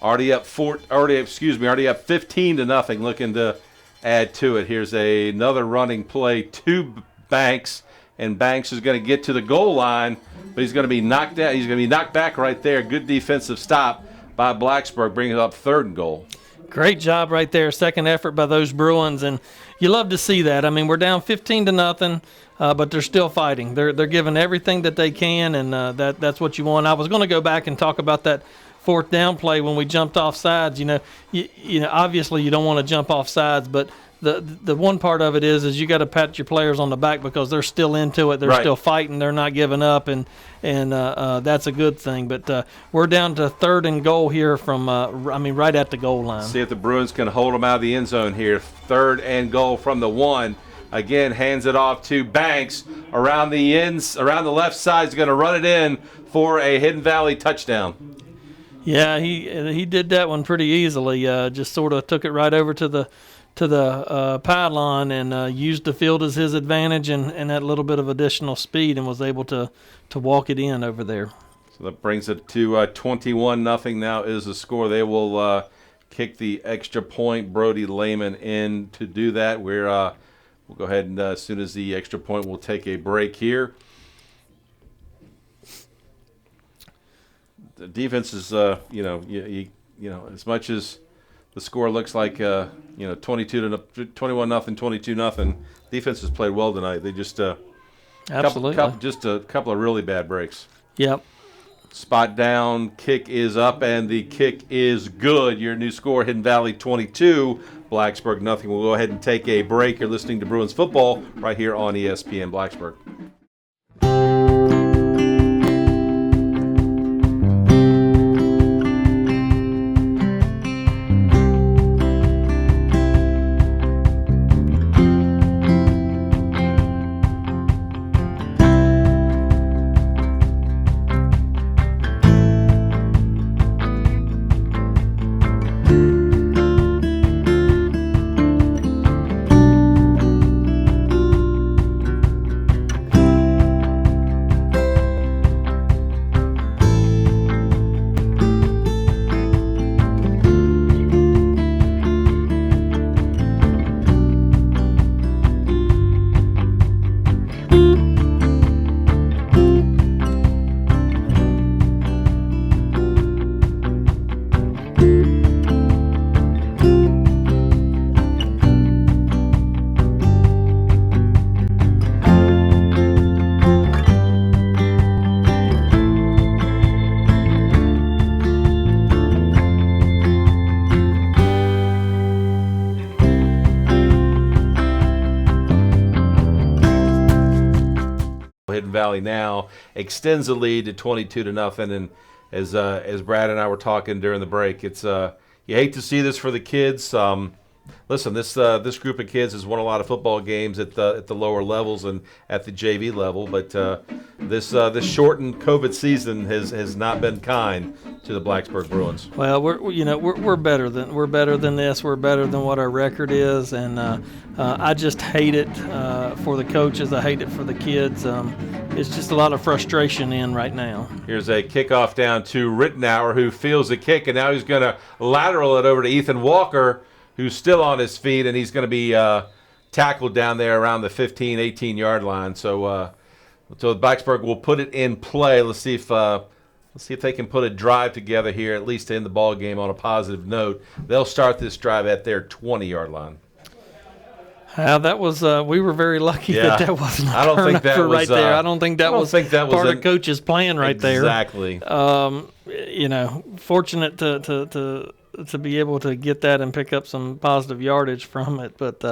Already up 15-0. Looking to add to it. Here's another running play to Banks, and Banks is going to get to the goal line, but he's going to be knocked out. He's going to be knocked back right there. Good defensive stop by Blacksburg, bringing up 3rd and goal. Great job right there. Second effort by those Bruins, and you love to see that. I mean, we're down 15-0, but they're still fighting. They're giving everything that they can, and that's what you want. I was going to go back and talk about that 4th down play when we jumped off sides. You know, obviously you don't want to jump off sides, but the one part of it is you got to pat your players on the back because they're still into it. They're still fighting. They're not giving up, and that's a good thing. But we're down to 3rd and goal here from right at the goal line. See if the Bruins can hold them out of the end zone here. 3rd and goal from the 1. Again, hands it off to Banks around the left side. He's going to run it in for a Hidden Valley touchdown. Yeah, he did that one pretty easily. Just sort of took it right over to the pylon and used the field as his advantage and that little bit of additional speed and was able to walk it in over there. So that brings it to 21-0 now is the score. They will kick the extra point. Brody Lehman in to do that. We'll go ahead and as soon as the extra point, we'll take a break here. The defense is, as much as the score looks like, 21-0, 22-0. Defense has played well tonight. They just absolutely just a couple of really bad breaks. Yep. Spot down, kick is up, and the kick is good. Your new score: Hidden Valley 22, Blacksburg 0. We'll go ahead and take a break. You're listening to Bruins football right here on ESPN Blacksburg. Hidden Valley now extends the lead to 22-0, and as Brad and I were talking during the break, it's you hate to see this for the kids. Listen, this group of kids has won a lot of football games at the lower levels and at the JV level, but this shortened COVID season has not been kind to the Blacksburg Bruins. Well, we're better than this. We're better than what our record is, and I just hate it for the coaches. I hate it for the kids. It's just a lot of frustration in right now. Here's a kickoff down to Rittenauer, who feels the kick, and now he's going to lateral it over to Ethan Walker, who's still on his feet, and he's going to be tackled down there around the 15, 18-yard line. So Blacksburg will put it in play. Let's see if they can put a drive together here, at least to end the ball game on a positive note. They'll start this drive at their 20-yard line. That was we were very lucky that wasn't a turnover right there. I don't think that was part of coach's plan right there. Exactly. Fortunate to be able to get that and pick up some positive yardage from it, but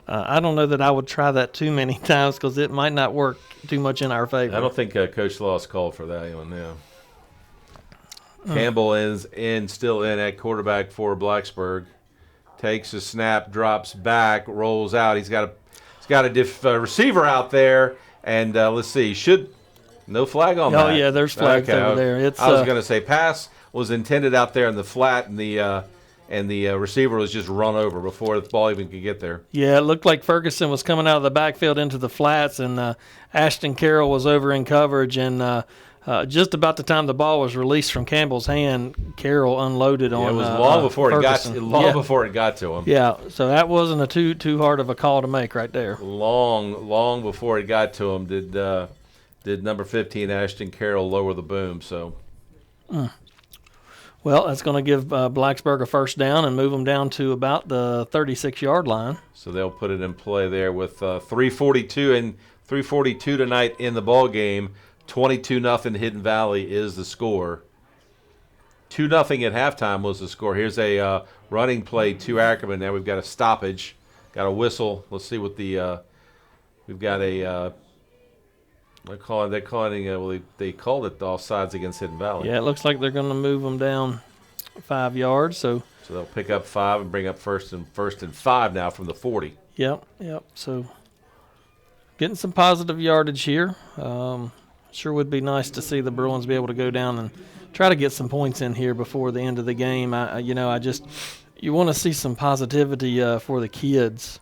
I don't know that I would try that too many times because it might not work too much in our favor. I don't think Coach Law's called for that one now. Campbell is still in at quarterback for Blacksburg. Takes a snap, drops back, rolls out. He's got a receiver out there, and let's see. No flag on that? Oh yeah, there's flags over there. I was going to say pass was intended out there in the flat in the and the receiver was just run over before the ball even could get there. Yeah, it looked like Ferguson was coming out of the backfield into the flats, and Ashton Carroll was over in coverage, and just about the time the ball was released from Campbell's hand, Carroll unloaded on. It was long before Ferguson. before it got to him. Yeah, so that wasn't a too hard of a call to make right there. Long before it got to him did number 15 Ashton Carroll lower the boom. So. Well, that's going to give Blacksburg a first down and move them down to about the 36-yard line. So they'll put it in play there with 3:42 tonight in the ball game. 22-0 Hidden Valley is the score. 2-0 at halftime was the score. Here's a running play to Ackerman. Now we've got a stoppage, got a whistle. Let's see what the we've got a. They called it offsides against Hidden Valley. Yeah, it looks like they're going to move them down 5 yards. So they'll pick up 5 and bring up first and 5 now from the 40. Yep. So getting some positive yardage here. Sure would be nice to see the Bruins be able to go down and try to get some points in here before the end of the game. You want to see some positivity for the kids.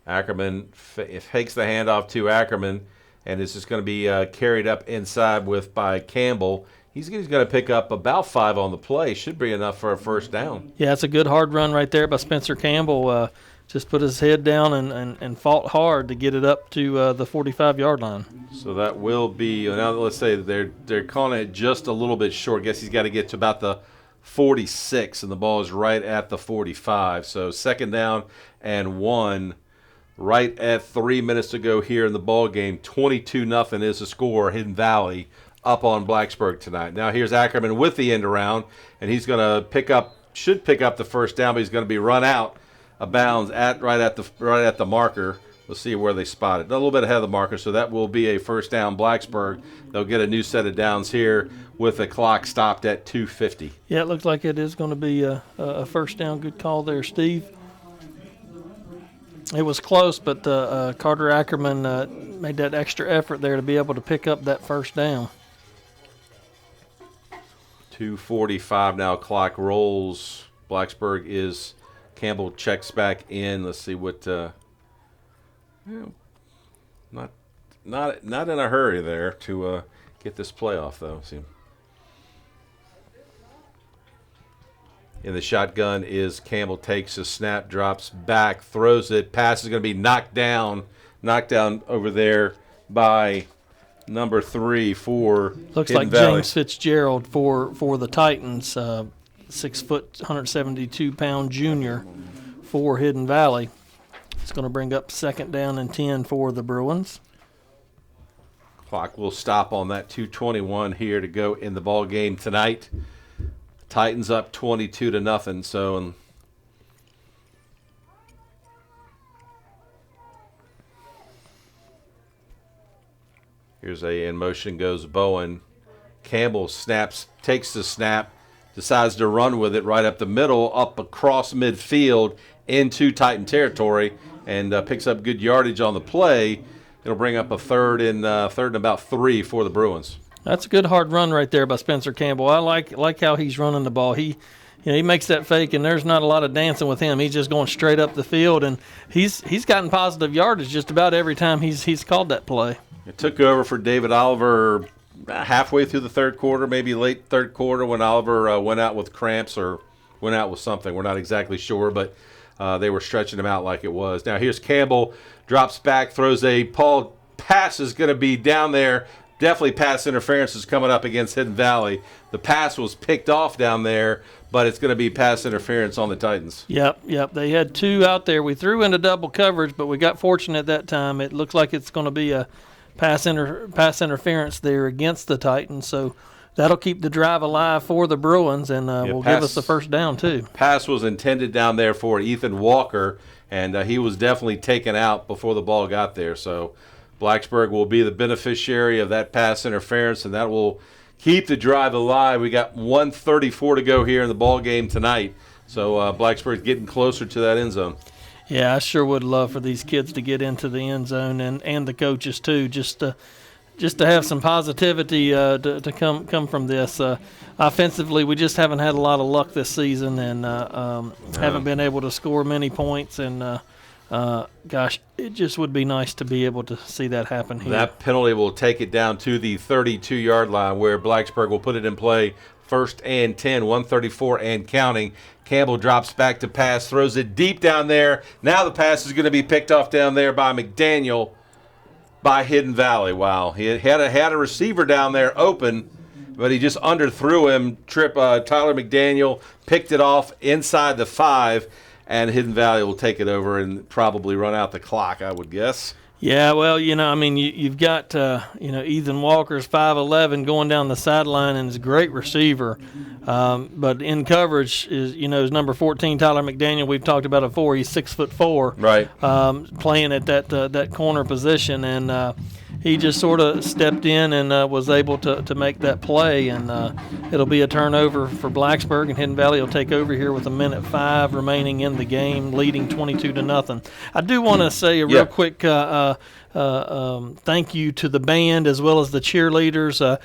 Ackerman fakes the handoff to Ackerman. And it's just going to be carried up inside by Campbell. He's going to pick up about 5 on the play. Should be enough for a first down. Yeah, it's a good hard run right there by Spencer Campbell. Just put his head down and fought hard to get it up to the 45-yard line. So that will be, now let's say they're calling it just a little bit short. I guess he's got to get to about the 46, and the ball is right at the 45. So second down and 1. Right at 3 minutes to go here in the ball game. 22-0 is the score. Hidden Valley up on Blacksburg tonight. Now here's Ackerman with the end around, and he's going to should pick up the first down, but he's going to be run out of bounds right at the marker. We'll see where they spot it. A little bit ahead of the marker, so that will be a first down Blacksburg. They'll get a new set of downs here with the clock stopped at 2:50. Yeah, it looks like it is going to be a first down. Good call there, Steve. It was close, but Carter Ackerman made that extra effort there to be able to pick up that first down. 2:45 now. Clock rolls. Blacksburg is. Campbell checks back in. Let's see what. Not in a hurry there to get this playoff though. See. In the shotgun is Campbell, takes a snap, drops back, throws it. Pass is going to be knocked down over there by number 3 for Looks Hidden like Valley. James Fitzgerald for the Titans, 6 foot, 172-pound junior for Hidden Valley. It's going to bring up second down and 10 for the Bruins. Clock will stop on that. 2:21 here to go in the ball game tonight. Titans up 22-0. So here's in motion goes Bowen. Campbell takes the snap, decides to run with it right up the middle, up across midfield into Titan territory, and picks up good yardage on the play. It'll bring up a third and about 3 for the Bruins. That's a good hard run right there by Spencer Campbell. I like how he's running the ball. He makes that fake, and there's not a lot of dancing with him. He's just going straight up the field, and he's gotten positive yardage just about every time he's called that play. It took over for David Oliver halfway through the third quarter, maybe late third quarter, when Oliver went out with cramps or went out with something. We're not exactly sure, but they were stretching him out like it was. Now here's Campbell, drops back, throws a pass is going to be down there. Definitely pass interference is coming up against Hidden Valley. The pass was picked off down there, but it's going to be pass interference on the Titans. Yep. They had 2 out there. We threw into double coverage, but we got fortunate that time. It looks like it's going to be a pass interference there against the Titans. So that'll keep the drive alive for the Bruins, and will give us the first down too. Pass was intended down there for Ethan Walker, and he was definitely taken out before the ball got there. So Blacksburg will be the beneficiary of that pass interference, and that will keep the drive alive. We got 1:34 to go here in the ball game tonight. So Blacksburg's getting closer to that end zone. Yeah, I sure would love for these kids to get into the end zone, and the coaches too. Just just to have some positivity to come from this. Offensively, we just haven't had a lot of luck this season, and haven't been able to score many points. And gosh, it just would be nice to be able to see that happen here. That penalty will take it down to the 32-yard line, where Blacksburg will put it in play. 1st and 10, 134 and counting. Campbell drops back to pass, throws it deep down there. Now the pass is going to be picked off down there by McDaniel by Hidden Valley. Wow, he had a receiver down there open, but he just underthrew him. Tyler McDaniel picked it off inside the 5, and Hidden Valley will take it over and probably run out the clock, I would guess. Yeah, well, I mean, you've got, Ethan Walker's 5'11" going down the sideline, and is a great receiver. But in coverage is number 14, Tyler McDaniel. We've talked about it before. He's 6'4", right? Playing at that corner position, and he just sort of stepped in and was able to make that play. And it'll be a turnover for Blacksburg, and Hidden Valley will take over here with 1:05 remaining in the game, leading 22-0. I do want to say a real quick thank you to the band as well as the cheerleaders.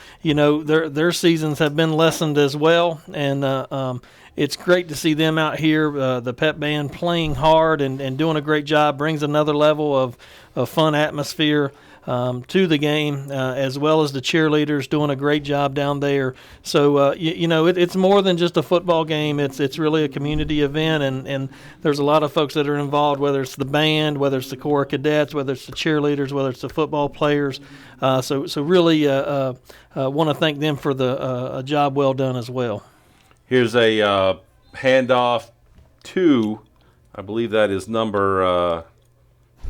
Their seasons have been lessened as well, and it's great to see them out here. The pep band playing hard and doing a great job brings another level of fun atmosphere to the game, as well as the cheerleaders doing a great job down there. So, it's more than just a football game. It's really a community event, and there's a lot of folks that are involved, whether it's the band, whether it's the Corps of Cadets, whether it's the cheerleaders, whether it's the football players. So really want to thank them for a job well done as well. Here's a handoff to, I believe that is number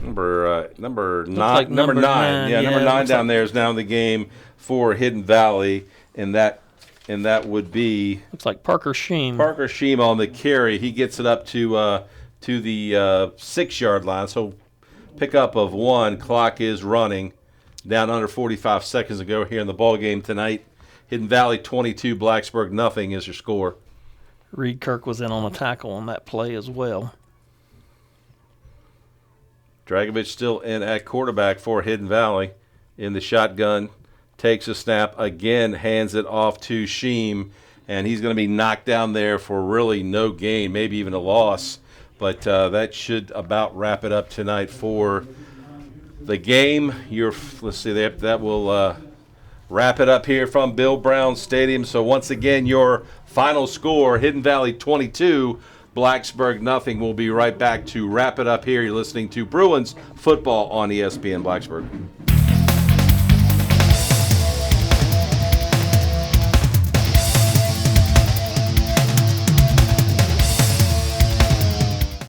nine. Number nine. Yeah, number 9 down there is now in the game for Hidden Valley, and that would be looks like Parker Sheem. Parker Sheem on the carry. He gets it up to the 6-yard line. So pickup of 1. Clock is running down under 45 seconds to go here in the ball game tonight. Hidden Valley 22, Blacksburg nothing is your score. Reed Kirk was in on a tackle on that play as well. Dragovich still in at quarterback for Hidden Valley in the shotgun. Takes a snap again, hands it off to Sheem, and he's going to be knocked down there for really no gain, maybe even a loss. But that should about wrap it up tonight for the game. Let's see, that will wrap it up here from Bill Brown Stadium. So once again, your final score: Hidden Valley 22, Blacksburg nothing. We'll be right back to wrap it up here. You're listening to Bruins football on ESPN Blacksburg.